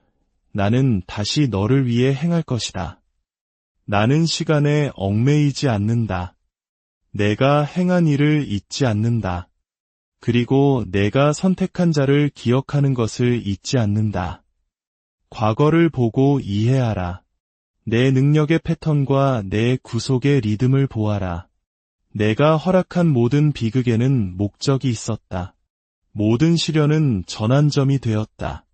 나는 다시 너를 위해 행할 것이다. 나는 시간에 얽매이지 않는다. 내가 행한 일을 잊지 않는다. 그리고 내가 선택한 자를 기억하는 것을 잊지 않는다. 과거를 보고 이해하라. 내 능력의 패턴과 내 구속의 리듬을 보아라. 내가 허락한 모든 비극에는 목적이 있었다. 모든 시련은 전환점이 되었다.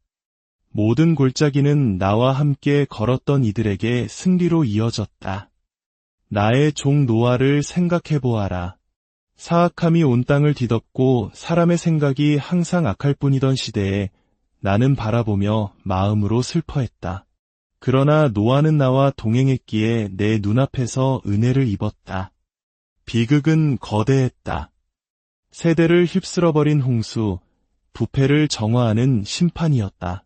모든 골짜기는 나와 함께 걸었던 이들에게 승리로 이어졌다. 나의 종 노아를 생각해 보아라. 사악함이 온 땅을 뒤덮고 사람의 생각이 항상 악할 뿐이던 시대에 나는 바라보며 마음으로 슬퍼했다. 그러나 노아는 나와 동행했기에 내 눈앞에서 은혜를 입었다. 비극은 거대했다. 세대를 휩쓸어버린 홍수, 부패를 정화하는 심판이었다.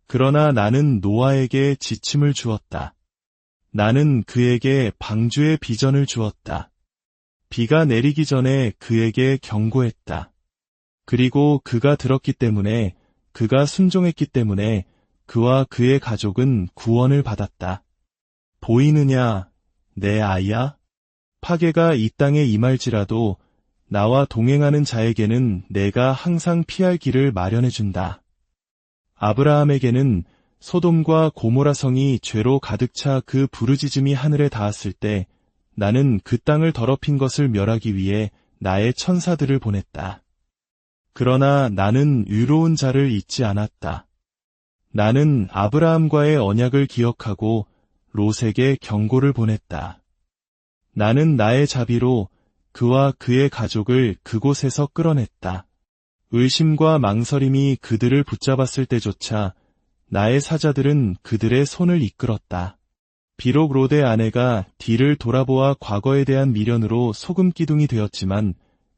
그러나 나는 노아에게 지침을 주었다. 나는 그에게 방주의 비전을 주었다. 비가 내리기 전에 그에게 경고했다. 그리고 그가 들었기 때문에, 그가 순종했기 때문에 그와 그의 가족은 구원을 받았다. 보이느냐, 내 아이야? 파괴가 이 땅에 임할지라도 나와 동행하는 자에게는 내가 항상 피할 길을 마련해준다. 아브라함에게는 소돔과 고모라 성이 죄로 가득 차 그 부르짖음이 하늘에 닿았을 때 나는 그 땅을 더럽힌 것을 멸하기 위해 나의 천사들을 보냈다. 그러나 나는 의로운 자를 잊지 않았다. 나는 아브라함과의 언약을 기억하고 롯에게 경고를 보냈다. 나는 나의 자비로 그와 그의 가족을 그곳에서 끌어냈다. 의심과 망설임이 그들을 붙잡았을 때조차 나의 사자들은 그들의 손을 이끌었다. 비록 롯의 아내가 뒤를 돌아보아 과거에 대한 미련으로 소금기둥이 되었지만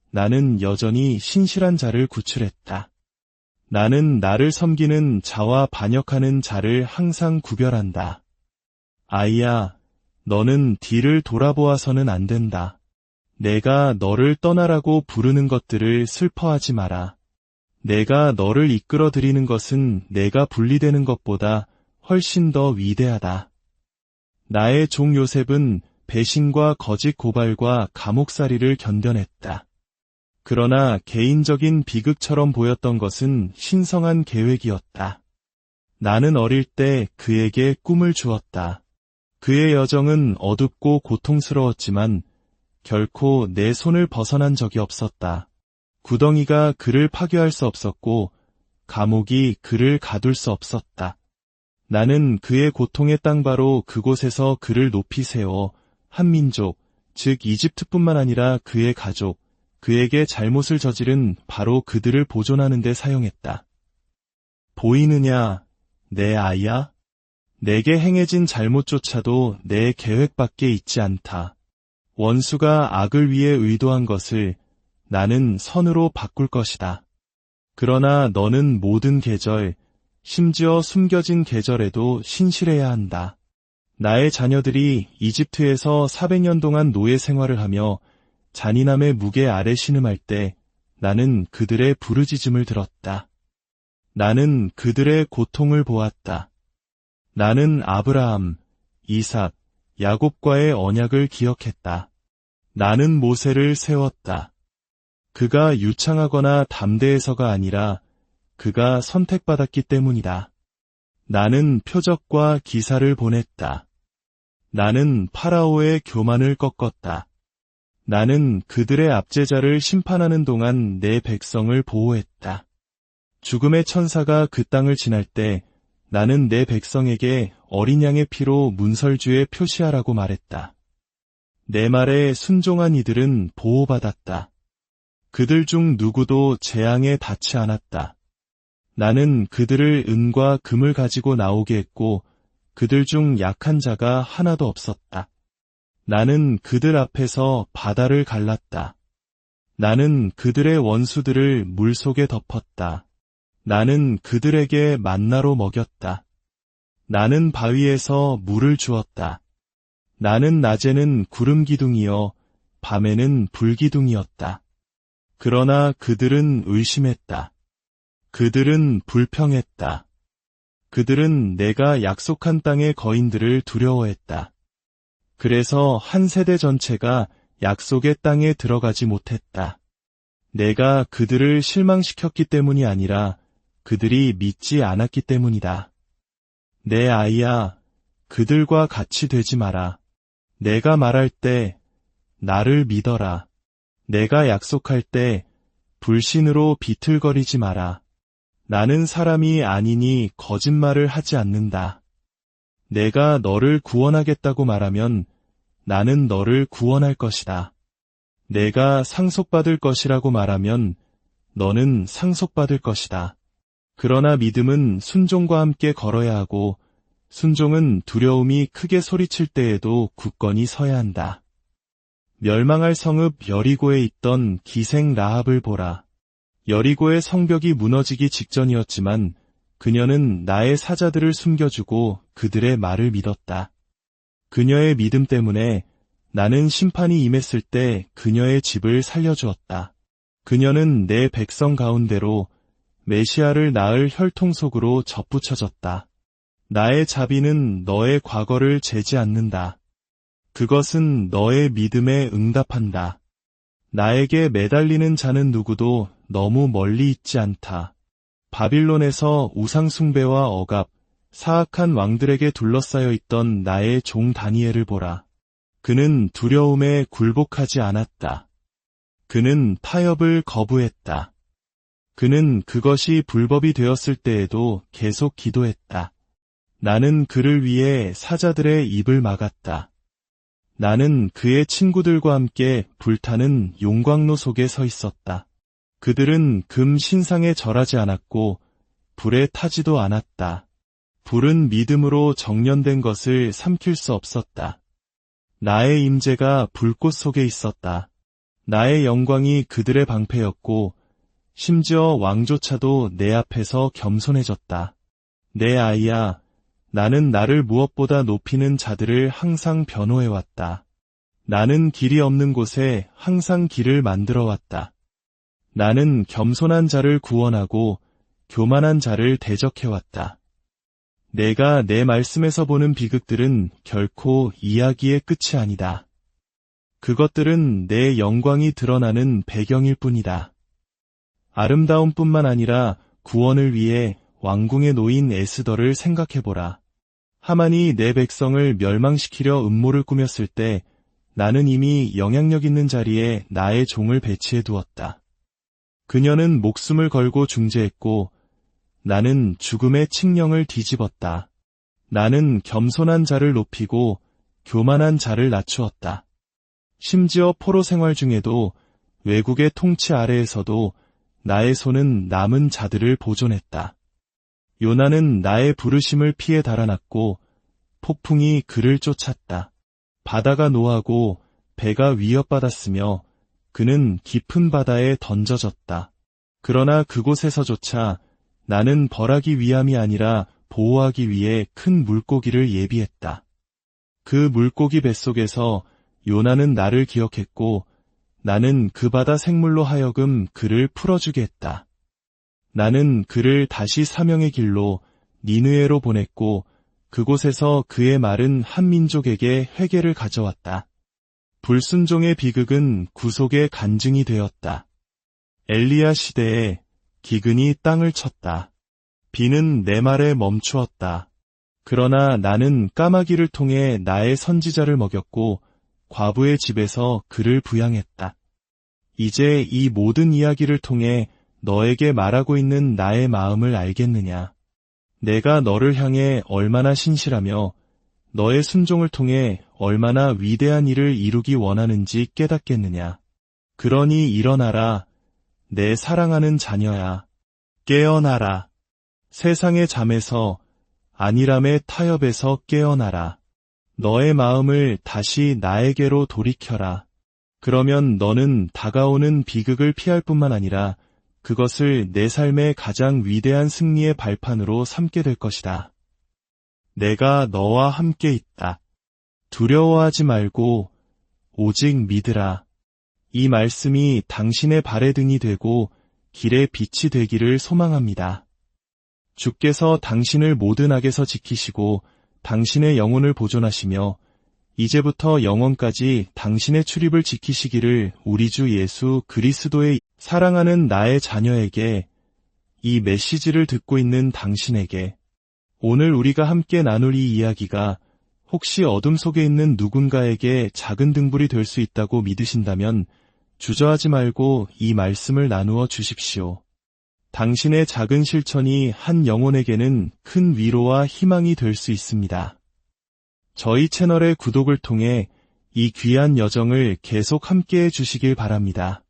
나는 여전히 신실한 자를 구출했다. 나는 나를 섬기는 자와 반역하는 자를 항상 구별한다. 아이야, 너는 뒤를 돌아보아서는 안 된다. 내가 너를 떠나라고 부르는 것들을 슬퍼하지 마라. 내가 너를 이끌어들이는 것은 내가 분리되는 것보다 훨씬 더 위대하다. 나의 종 요셉은 배신과 거짓 고발과 감옥살이를 견뎌냈다. 그러나 개인적인 비극처럼 보였던 것은 신성한 계획이었다. 나는 어릴 때 그에게 꿈을 주었다. 그의 여정은 어둡고 고통스러웠지만 결코 내 손을 벗어난 적이 없었다. 구덩이가 그를 파괴할 수 없었고 감옥이 그를 가둘 수 없었다. 나는 그의 고통의 땅바로 그곳에서 그를 높이 세워 한 민족, 즉 이집트뿐만 아니라 그의 가족, 그에게 잘못을 저지른 바로 그들을 보존하는 데 사용했다. 보이느냐, 내 아이야? 내게 행해진 잘못조차도 내 계획 밖에 있지 않다. 원수가 악을 위해 의도한 것을 나는 선으로 바꿀 것이다. 그러나 너는 모든 계절, 심지어 숨겨진 계절에도 신실해야 한다. 나의 자녀들이 이집트에서 400년 동안 노예 생활을 하며 잔인함의 무게 아래 신음할 때 나는 그들의 부르짖음을 들었다. 나는 그들의 고통을 보았다. 나는 아브라함, 이삭, 야곱과의 언약을 기억했다. 나는 모세를 세웠다. 그가 유창하거나 담대해서가 아니라 그가 선택받았기 때문이다. 나는 표적과 기사를 보냈다. 나는 파라오의 교만을 꺾었다. 나는 그들의 압제자를 심판하는 동안 내 백성을 보호했다. 죽음의 천사가 그 땅을 지날 때 나는 내 백성에게 어린 양의 피로 문설주에 표시하라고 말했다. 내 말에 순종한 이들은 보호받았다. 그들 중 누구도 재앙에 닿지 않았다. 나는 그들을 은과 금을 가지고 나오게 했고 그들 중 약한 자가 하나도 없었다. 나는 그들 앞에서 바다를 갈랐다. 나는 그들의 원수들을 물속에 덮었다. 나는 그들에게 만나로 먹였다. 나는 바위에서 물을 주었다. 나는 낮에는 구름 기둥이요 밤에는 불 기둥이었다. 그러나 그들은 의심했다. 그들은 불평했다. 그들은 내가 약속한 땅의 거인들을 두려워했다. 그래서 한 세대 전체가 약속의 땅에 들어가지 못했다. 내가 그들을 실망시켰기 때문이 아니라 그들이 믿지 않았기 때문이다. 내 아이야, 그들과 같이 되지 마라. 내가 말할 때 나를 믿어라. 내가 약속할 때 불신으로 비틀거리지 마라. 나는 사람이 아니니 거짓말을 하지 않는다. 내가 너를 구원하겠다고 말하면 나는 너를 구원할 것이다. 내가 상속받을 것이라고 말하면 너는 상속받을 것이다. 그러나 믿음은 순종과 함께 걸어야 하고 순종은 두려움이 크게 소리칠 때에도 굳건히 서야 한다. 멸망할 성읍 여리고에 있던 기생 라합을 보라. 여리고의 성벽이 무너지기 직전이었지만 그녀는 나의 사자들을 숨겨주고 그들의 말을 믿었다. 그녀의 믿음 때문에 나는 심판이 임했을 때 그녀의 집을 살려주었다. 그녀는 내 백성 가운데로 메시아를 낳을 혈통 속으로 접붙여졌다. 나의 자비는 너의 과거를 재지 않는다. 그것은 너의 믿음에 응답한다. 나에게 매달리는 자는 누구도 너무 멀리 있지 않다. 바빌론에서 우상숭배와 억압, 사악한 왕들에게 둘러싸여 있던 나의 종 다니엘을 보라. 그는 두려움에 굴복하지 않았다. 그는 타협을 거부했다. 그는 그것이 불법이 되었을 때에도 계속 기도했다. 나는 그를 위해 사자들의 입을 막았다. 나는 그의 친구들과 함께 불타는 용광로 속에 서 있었다. 그들은 금 신상에 절하지 않았고 불에 타지도 않았다. 불은 믿음으로 정련된 것을 삼킬 수 없었다. 나의 임재가 불꽃 속에 있었다. 나의 영광이 그들의 방패였고 심지어 왕조차도 내 앞에서 겸손해졌다. 내 아이야, 나는 나를 무엇보다 높이는 자들을 항상 변호해왔다. 나는 길이 없는 곳에 항상 길을 만들어왔다. 나는 겸손한 자를 구원하고 교만한 자를 대적해왔다. 내가 내 말씀에서 보는 비극들은 결코 이야기의 끝이 아니다. 그것들은 내 영광이 드러나는 배경일 뿐이다. 아름다움뿐만 아니라 구원을 위해 왕궁에 놓인 에스더를 생각해보라. 하만이 내 백성을 멸망시키려 음모를 꾸몄을 때 나는 이미 영향력 있는 자리에 나의 종을 배치해 두었다. 그녀는 목숨을 걸고 중재했고 나는 죽음의 칙령을 뒤집었다. 나는 겸손한 자를 높이고 교만한 자를 낮추었다. 심지어 포로 생활 중에도 외국의 통치 아래에서도 나의 손은 남은 자들을 보존했다. 요나는 나의 부르심을 피해 달아났고 폭풍이 그를 쫓았다. 바다가 노하고 배가 위협받았으며 그는 깊은 바다에 던져졌다. 그러나 그곳에서조차 나는 벌하기 위함이 아니라 보호하기 위해 큰 물고기를 예비했다. 그 물고기 뱃속에서 요나는 나를 기억했고 나는 그 바다 생물로 하여금 그를 풀어주게 했다. 나는 그를 다시 사명의 길로 니느웨로 보냈고 그곳에서 그의 말은 한 민족에게 회개를 가져왔다. 불순종의 비극은 구속의 간증이 되었다. 엘리야 시대에 기근이 땅을 쳤다. 비는 내 말에 멈추었다. 그러나 나는 까마귀를 통해 나의 선지자를 먹였고 과부의 집에서 그를 부양했다. 이제 이 모든 이야기를 통해 너에게 말하고 있는 나의 마음을 알겠느냐? 내가 너를 향해 얼마나 신실하며 너의 순종을 통해 얼마나 위대한 일을 이루기 원하는지 깨닫겠느냐? 그러니 일어나라, 내 사랑하는 자녀야. 깨어나라. 세상의 잠에서 안일함의 타협에서 깨어나라. 너의 마음을 다시 나에게로 돌이켜라. 그러면 너는 다가오는 비극을 피할 뿐만 아니라 그것을 내 삶의 가장 위대한 승리의 발판으로 삼게 될 것이다. 내가 너와 함께 있다. 두려워하지 말고 오직 믿으라. 이 말씀이 당신의 발의 등이 되고 길의 빛이 되기를 소망합니다. 주께서 당신을 모든 악에서 지키시고 당신의 영혼을 보존하시며 이제부터 영원까지 당신의 출입을 지키시기를 우리 주 예수 그리스도의 사랑하는 나의 자녀에게 이 메시지를 듣고 있는 당신에게 오늘 우리가 함께 나눌 이 이야기가 혹시 어둠 속에 있는 누군가에게 작은 등불이 될 수 있다고 믿으신다면 주저하지 말고 이 말씀을 나누어 주십시오. 당신의 작은 실천이 한 영혼에게는 큰 위로와 희망이 될 수 있습니다. 저희 채널의 구독을 통해 이 귀한 여정을 계속 함께해 주시길 바랍니다.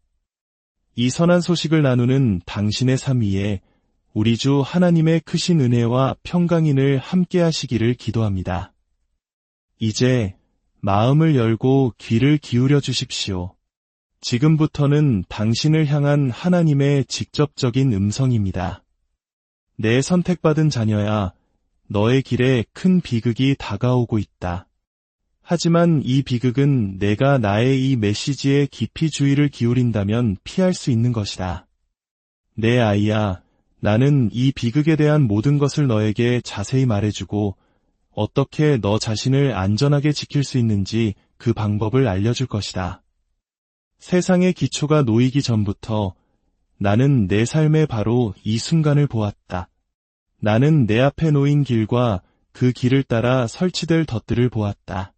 이 선한 소식을 나누는 당신의 삶 위에 우리 주 하나님의 크신 은혜와 평강인을 함께 하시기를 기도합니다. 이제 마음을 열고 귀를 기울여 주십시오. 지금부터는 당신을 향한 하나님의 직접적인 음성입니다. 내 선택받은 자녀야, 너의 길에 큰 비극이 다가오고 있다. 하지만 이 비극은 내가 나의 이 메시지에 깊이 주의를 기울인다면 피할 수 있는 것이다. 내 아이야, 나는 이 비극에 대한 모든 것을 너에게 자세히 말해주고 어떻게 너 자신을 안전하게 지킬 수 있는지 그 방법을 알려줄 것이다. 세상의 기초가 놓이기 전부터 나는 내 삶에 바로 이 순간을 보았다. 나는 내 앞에 놓인 길과 그 길을 따라 설치될 덫들을 보았다.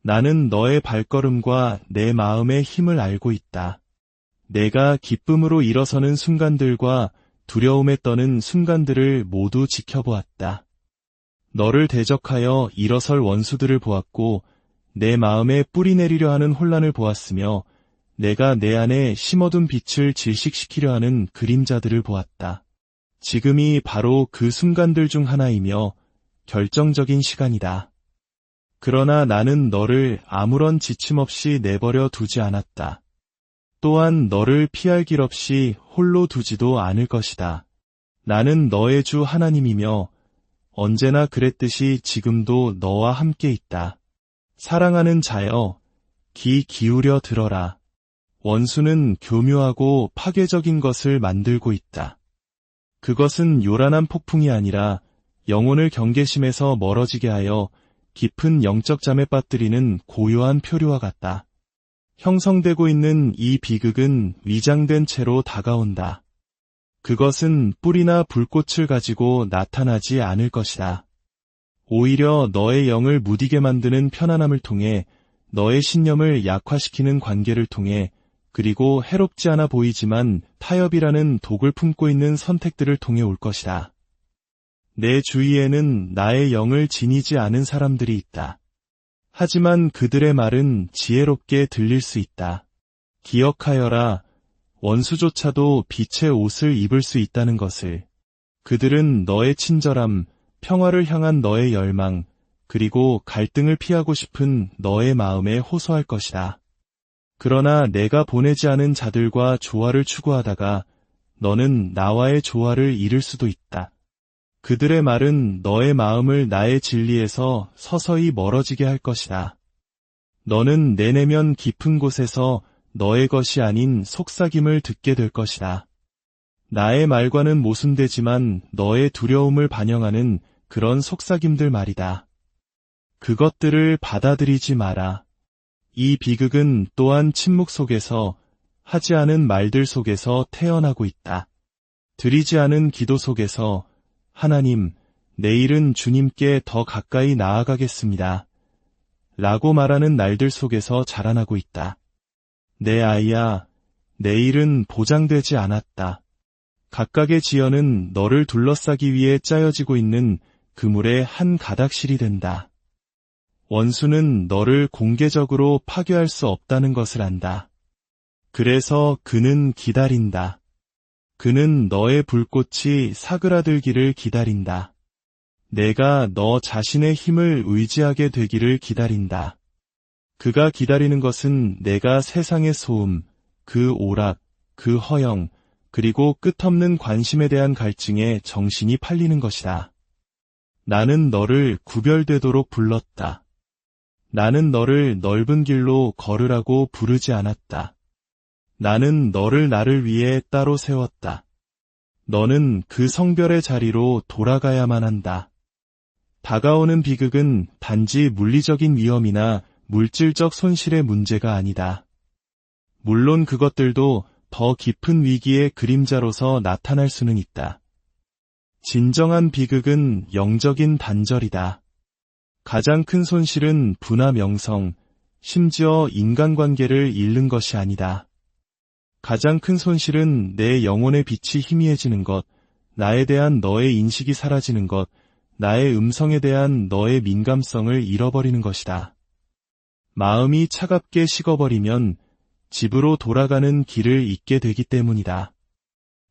나는 너의 발걸음과 내 마음의 힘을 알고 있다. 내가 기쁨으로 일어서는 순간들과 두려움에 떠는 순간들을 모두 지켜보았다. 너를 대적하여 일어설 원수들을 보았고 내 마음에 뿌리 내리려 하는 혼란을 보았으며 내가 내 안에 심어둔 빛을 질식시키려 하는 그림자들을 보았다. 지금이 바로 그 순간들 중 하나이며 결정적인 시간이다. 그러나 나는 너를 아무런 지침 없이 내버려 두지 않았다. 또한 너를 피할 길 없이 홀로 두지도 않을 것이다. 나는 너의 주 하나님이며 언제나 그랬듯이 지금도 너와 함께 있다. 사랑하는 자여, 귀 기울여 들어라. 원수는 교묘하고 파괴적인 것을 만들고 있다. 그것은 요란한 폭풍이 아니라 영혼을 경계심에서 멀어지게 하여 깊은 영적 잠에 빠뜨리는 고요한 표류와 같다. 형성되고 있는 이 비극은 위장된 채로 다가온다. 그것은 뿔이나 불꽃을 가지고 나타나지 않을 것이다. 오히려 너의 영을 무디게 만드는 편안함을 통해 너의 신념을 약화시키는 관계를 통해 그리고 해롭지 않아 보이지만 타협이라는 독을 품고 있는 선택들을 통해 올 것이다. 내 주위에는 나의 영을 지니지 않은 사람들이 있다. 하지만 그들의 말은 지혜롭게 들릴 수 있다. 기억하여라, 원수조차도 빛의 옷을 입을 수 있다는 것을. 그들은 너의 친절함, 평화를 향한 너의 열망, 그리고 갈등을 피하고 싶은 너의 마음에 호소할 것이다. 그러나 내가 보내지 않은 자들과 조화를 추구하다가 너는 나와의 조화를 잃을 수도 있다. 그들의 말은 너의 마음을 나의 진리에서 서서히 멀어지게 할 것이다. 너는 내 내면 깊은 곳에서 너의 것이 아닌 속삭임을 듣게 될 것이다. 나의 말과는 모순되지만 너의 두려움을 반영하는 그런 속삭임들 말이다. 그것들을 받아들이지 마라. 이 비극은 또한 침묵 속에서 하지 않은 말들 속에서 태어나고 있다. 드리지 않은 기도 속에서 하나님, 내일은 주님께 더 가까이 나아가겠습니다. 라고 말하는 날들 속에서 자라나고 있다. 내 아이야, 내일은 보장되지 않았다. 각각의 지연은 너를 둘러싸기 위해 짜여지고 있는 그물의 한 가닥실이 된다. 원수는 너를 공개적으로 파괴할 수 없다는 것을 안다. 그래서 그는 기다린다. 그는 너의 불꽃이 사그라들기를 기다린다. 내가 너 자신의 힘을 의지하게 되기를 기다린다. 그가 기다리는 것은 내가 세상의 소음, 그 오락, 그 허영, 그리고 끝없는 관심에 대한 갈증에 정신이 팔리는 것이다. 나는 너를 구별되도록 불렀다. 나는 너를 넓은 길로 걸으라고 부르지 않았다. 나는 너를 나를 위해 따로 세웠다. 너는 그 성별의 자리로 돌아가야만 한다. 다가오는 비극은 단지 물리적인 위험이나 물질적 손실의 문제가 아니다. 물론 그것들도 더 깊은 위기의 그림자로서 나타날 수는 있다. 진정한 비극은 영적인 단절이다. 가장 큰 손실은 부나 명성, 심지어 인간관계를 잃는 것이 아니다. 가장 큰 손실은 내 영혼의 빛이 희미해지는 것, 나에 대한 너의 인식이 사라지는 것, 나의 음성에 대한 너의 민감성을 잃어버리는 것이다. 마음이 차갑게 식어버리면 집으로 돌아가는 길을 잊게 되기 때문이다.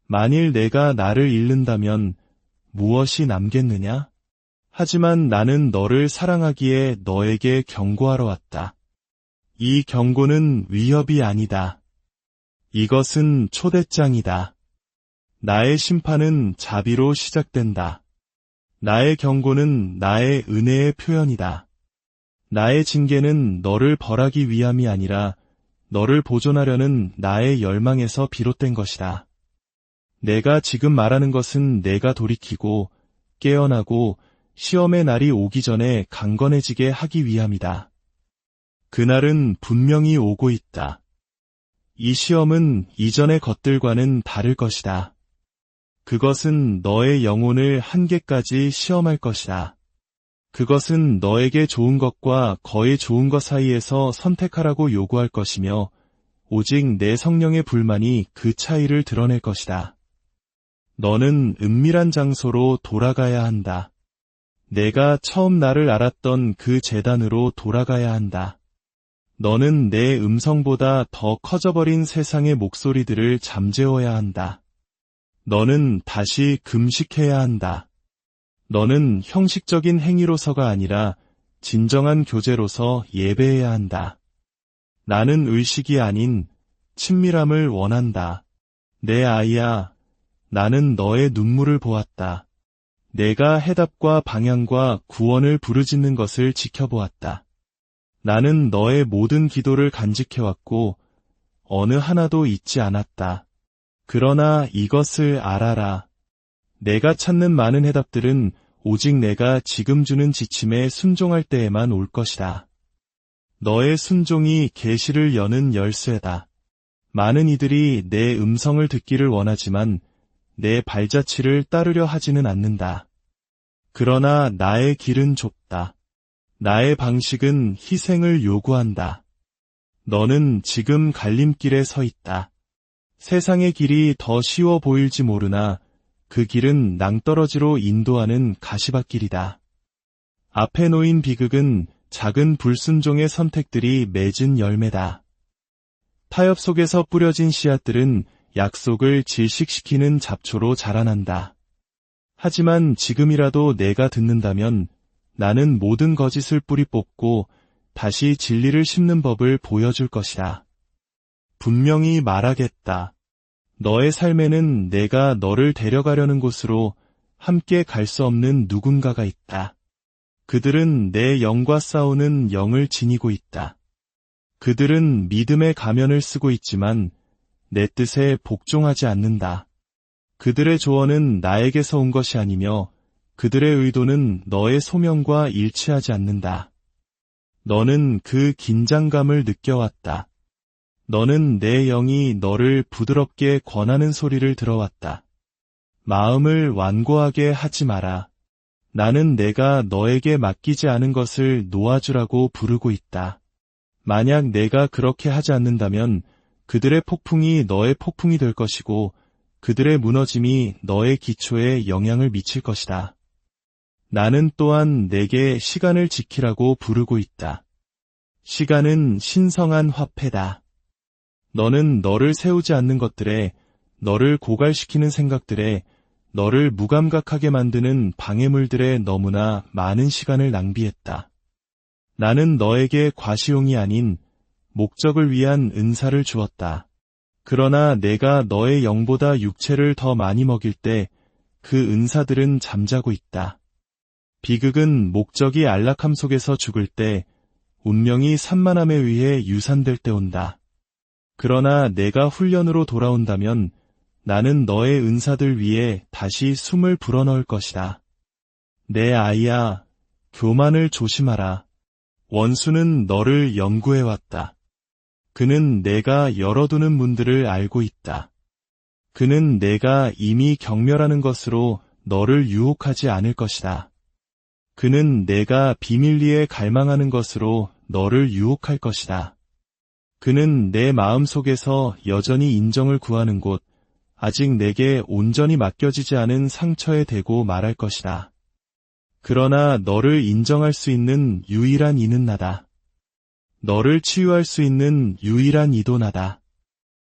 만일 내가 나를 잃는다면 무엇이 남겠느냐? 하지만 나는 너를 사랑하기에 너에게 경고하러 왔다. 이 경고는 위협이 아니다. 이것은 초대장이다. 나의 심판은 자비로 시작된다. 나의 경고는 나의 은혜의 표현이다. 나의 징계는 너를 벌하기 위함이 아니라 너를 보존하려는 나의 열망에서 비롯된 것이다. 내가 지금 말하는 것은 내가 돌이키고 깨어나고 시험의 날이 오기 전에 강건해지게 하기 위함이다. 그날은 분명히 오고 있다. 이 시험은 이전의 것들과는 다를 것이다. 그것은 너의 영혼을 한계까지 시험할 것이다. 그것은 너에게 좋은 것과 거의 좋은 것 사이에서 선택하라고 요구할 것이며 오직 내 성령의 불만이 그 차이를 드러낼 것이다. 너는 은밀한 장소로 돌아가야 한다. 내가 처음 나를 알았던 그 재단으로 돌아가야 한다. 너는 내 음성보다 더 커져버린 세상의 목소리들을 잠재워야 한다. 너는 다시 금식해야 한다. 너는 형식적인 행위로서가 아니라 진정한 교제로서 예배해야 한다. 나는 의식이 아닌 친밀함을 원한다. 내 아이야, 나는 너의 눈물을 보았다. 내가 해답과 방향과 구원을 부르짖는 것을 지켜보았다. 나는 너의 모든 기도를 간직해왔고 어느 하나도 잊지 않았다. 그러나 이것을 알아라. 내가 찾는 많은 해답들은 오직 내가 지금 주는 지침에 순종할 때에만 올 것이다. 너의 순종이 계시를 여는 열쇠다. 많은 이들이 내 음성을 듣기를 원하지만 내 발자취를 따르려 하지는 않는다. 그러나 나의 길은 좁다. 나의 방식은 희생을 요구한다. 너는 지금 갈림길에 서 있다. 세상의 길이 더 쉬워 보일지 모르나 그 길은 낭떠러지로 인도하는 가시밭길이다. 앞에 놓인 비극은 작은 불순종의 선택들이 맺은 열매다. 타협 속에서 뿌려진 씨앗들은 약속을 질식시키는 잡초로 자라난다. 하지만 지금이라도 내가 듣는다면 나는 모든 거짓을 뿌리 뽑고 다시 진리를 심는 법을 보여줄 것이다. 분명히 말하겠다. 너의 삶에는 내가 너를 데려가려는 곳으로 함께 갈 수 없는 누군가가 있다. 그들은 내 영과 싸우는 영을 지니고 있다. 그들은 믿음의 가면을 쓰고 있지만 내 뜻에 복종하지 않는다. 그들의 조언은 나에게서 온 것이 아니며 그들의 의도는 너의 소명과 일치하지 않는다. 너는 그 긴장감을 느껴왔다. 너는 내 영이 너를 부드럽게 권하는 소리를 들어왔다. 마음을 완고하게 하지 마라. 나는 내가 너에게 맡기지 않은 것을 놓아주라고 부르고 있다. 만약 내가 그렇게 하지 않는다면 그들의 폭풍이 너의 폭풍이 될 것이고 그들의 무너짐이 너의 기초에 영향을 미칠 것이다. 나는 또한 내게 시간을 지키라고 부르고 있다. 시간은 신성한 화폐다. 너는 너를 세우지 않는 것들에, 너를 고갈시키는 생각들에, 너를 무감각하게 만드는 방해물들에 너무나 많은 시간을 낭비했다. 나는 너에게 과시용이 아닌 목적을 위한 은사를 주었다. 그러나 내가 너의 영보다 육체를 더 많이 먹일 때 그 은사들은 잠자고 있다. 비극은 목적이 안락함 속에서 죽을 때, 운명이 산만함에 의해 유산될 때 온다. 그러나 내가 훈련으로 돌아온다면 나는 너의 은사들 위에 다시 숨을 불어넣을 것이다. 내 아이야, 교만을 조심하라. 원수는 너를 연구해왔다. 그는 내가 열어두는 문들을 알고 있다. 그는 내가 이미 경멸하는 것으로 너를 유혹하지 않을 것이다. 그는 내가 비밀리에 갈망하는 것으로 너를 유혹할 것이다. 그는 내 마음속에서 여전히 인정을 구하는 곳, 아직 내게 온전히 맡겨지지 않은 상처에 대고 말할 것이다. 그러나 너를 인정할 수 있는 유일한 이는 나다. 너를 치유할 수 있는 유일한 이도 나다.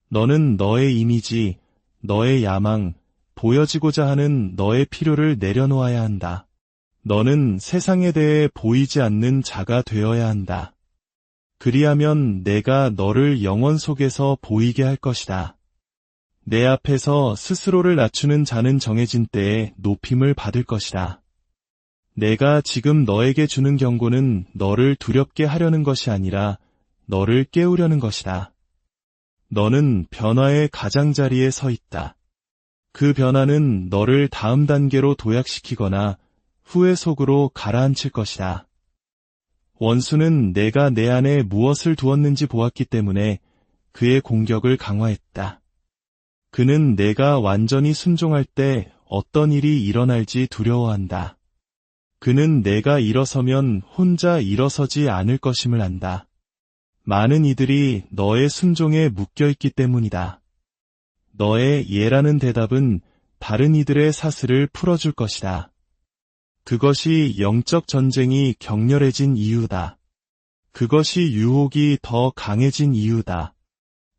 너는 너의 이미지, 너의 야망, 보여지고자 하는 너의 필요를 내려놓아야 한다. 너는 세상에 대해 보이지 않는 자가 되어야 한다. 그리하면 내가 너를 영원 속에서 보이게 할 것이다. 내 앞에서 스스로를 낮추는 자는 정해진 때에 높임을 받을 것이다. 내가 지금 너에게 주는 경고는 너를 두렵게 하려는 것이 아니라 너를 깨우려는 것이다. 너는 변화의 가장자리에 서 있다. 그 변화는 너를 다음 단계로 도약시키거나 후회 속으로 가라앉힐 것이다. 원수는 내가 내 안에 무엇을 두었는지 보았기 때문에 그의 공격을 강화했다. 그는 내가 완전히 순종할 때 어떤 일이 일어날지 두려워한다. 그는 내가 일어서면 혼자 일어서지 않을 것임을 안다. 많은 이들이 너의 순종에 묶여있기 때문이다. 너의 예라는 대답은 다른 이들의 사슬을 풀어줄 것이다. 그것이 영적 전쟁이 격렬해진 이유다. 그것이 유혹이 더 강해진 이유다.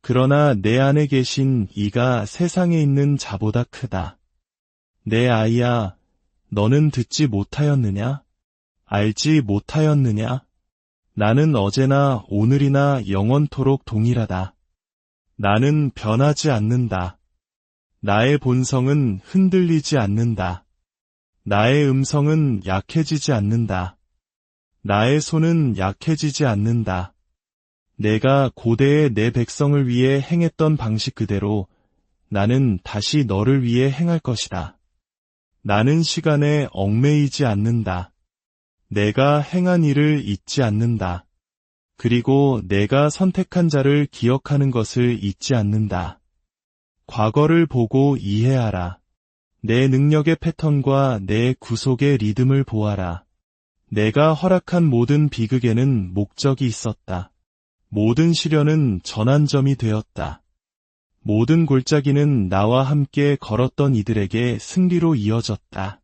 그러나 내 안에 계신 이가 세상에 있는 자보다 크다. 내 아이야, 너는 듣지 못하였느냐? 알지 못하였느냐? 나는 어제나 오늘이나 영원토록 동일하다. 나는 변하지 않는다. 나의 본성은 흔들리지 않는다. 나의 음성은 약해지지 않는다. 나의 손은 약해지지 않는다. 내가 고대의 내 백성을 위해 행했던 방식 그대로 나는 다시 너를 위해 행할 것이다. 나는 시간에 얽매이지 않는다. 내가 행한 일을 잊지 않는다. 그리고 내가 선택한 자를 기억하는 것을 잊지 않는다. 과거를 보고 이해하라. 내 능력의 패턴과 내 구속의 리듬을 보아라. 내가 허락한 모든 비극에는 목적이 있었다. 모든 시련은 전환점이 되었다. 모든 골짜기는 나와 함께 걸었던 이들에게 승리로 이어졌다.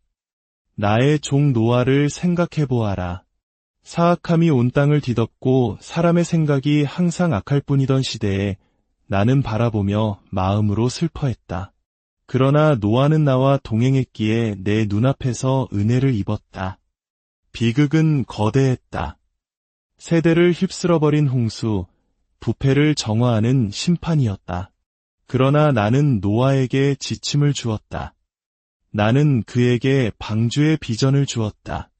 나의 종 노아를 생각해 보아라. 사악함이 온 땅을 뒤덮고 사람의 생각이 항상 악할 뿐이던 시대에 나는 바라보며 마음으로 슬퍼했다. 그러나 노아는 나와 동행했기에 내 눈앞에서 은혜를 입었다. 비극은 거대했다. 세대를 휩쓸어버린 홍수, 부패를 정화하는 심판이었다. 그러나 나는 노아에게 지침을 주었다. 나는 그에게 방주의 비전을 주었다.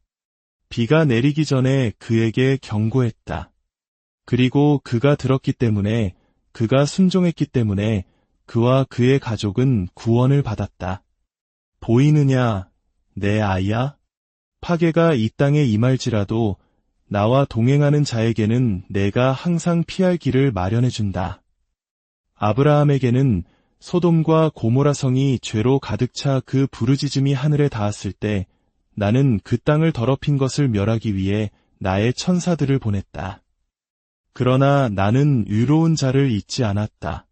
비가 내리기 전에 그에게 경고했다. 그리고 그가 들었기 때문에, 그가 순종했기 때문에 그와 그의 가족은 구원을 받았다. 보이느냐, 내 아이야? 파괴가 이 땅에 임할지라도 나와 동행하는 자에게는 내가 항상 피할 길을 마련해준다. 아브라함에게는 소돔과 고모라 성이 죄로 가득 차 그 부르짖음이 하늘에 닿았을 때 나는 그 땅을 더럽힌 것을 멸하기 위해 나의 천사들을 보냈다. 그러나 나는 의로운 자를 잊지 않았다.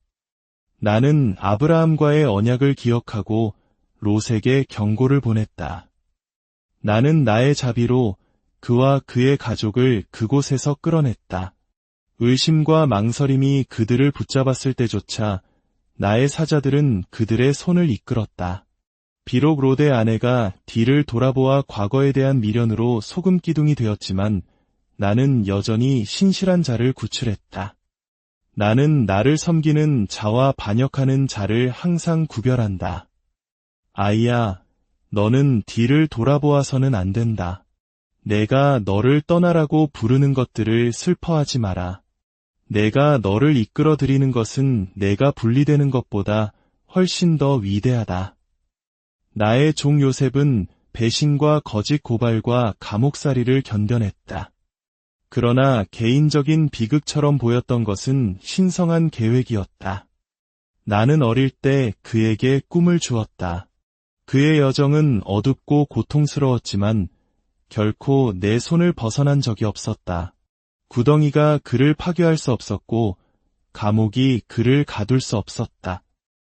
나는 아브라함과의 언약을 기억하고 롯에게 경고를 보냈다. 나는 나의 자비로 그와 그의 가족을 그곳에서 끌어냈다. 의심과 망설임이 그들을 붙잡았을 때조차 나의 사자들은 그들의 손을 이끌었다. 비록 롯의 아내가 뒤를 돌아보아 과거에 대한 미련으로 소금기둥이 되었지만 나는 여전히 신실한 자를 구출했다. 나는 나를 섬기는 자와 반역하는 자를 항상 구별한다. 아이야, 너는 뒤를 돌아보아서는 안 된다. 내가 너를 떠나라고 부르는 것들을 슬퍼하지 마라. 내가 너를 이끌어 드리는 것은 내가 분리되는 것보다 훨씬 더 위대하다. 나의 종 요셉은 배신과 거짓 고발과 감옥살이를 견뎌냈다. 그러나 개인적인 비극처럼 보였던 것은 신성한 계획이었다. 나는 어릴 때 그에게 꿈을 주었다. 그의 여정은 어둡고 고통스러웠지만 결코 내 손을 벗어난 적이 없었다. 구덩이가 그를 파괴할 수 없었고 감옥이 그를 가둘 수 없었다.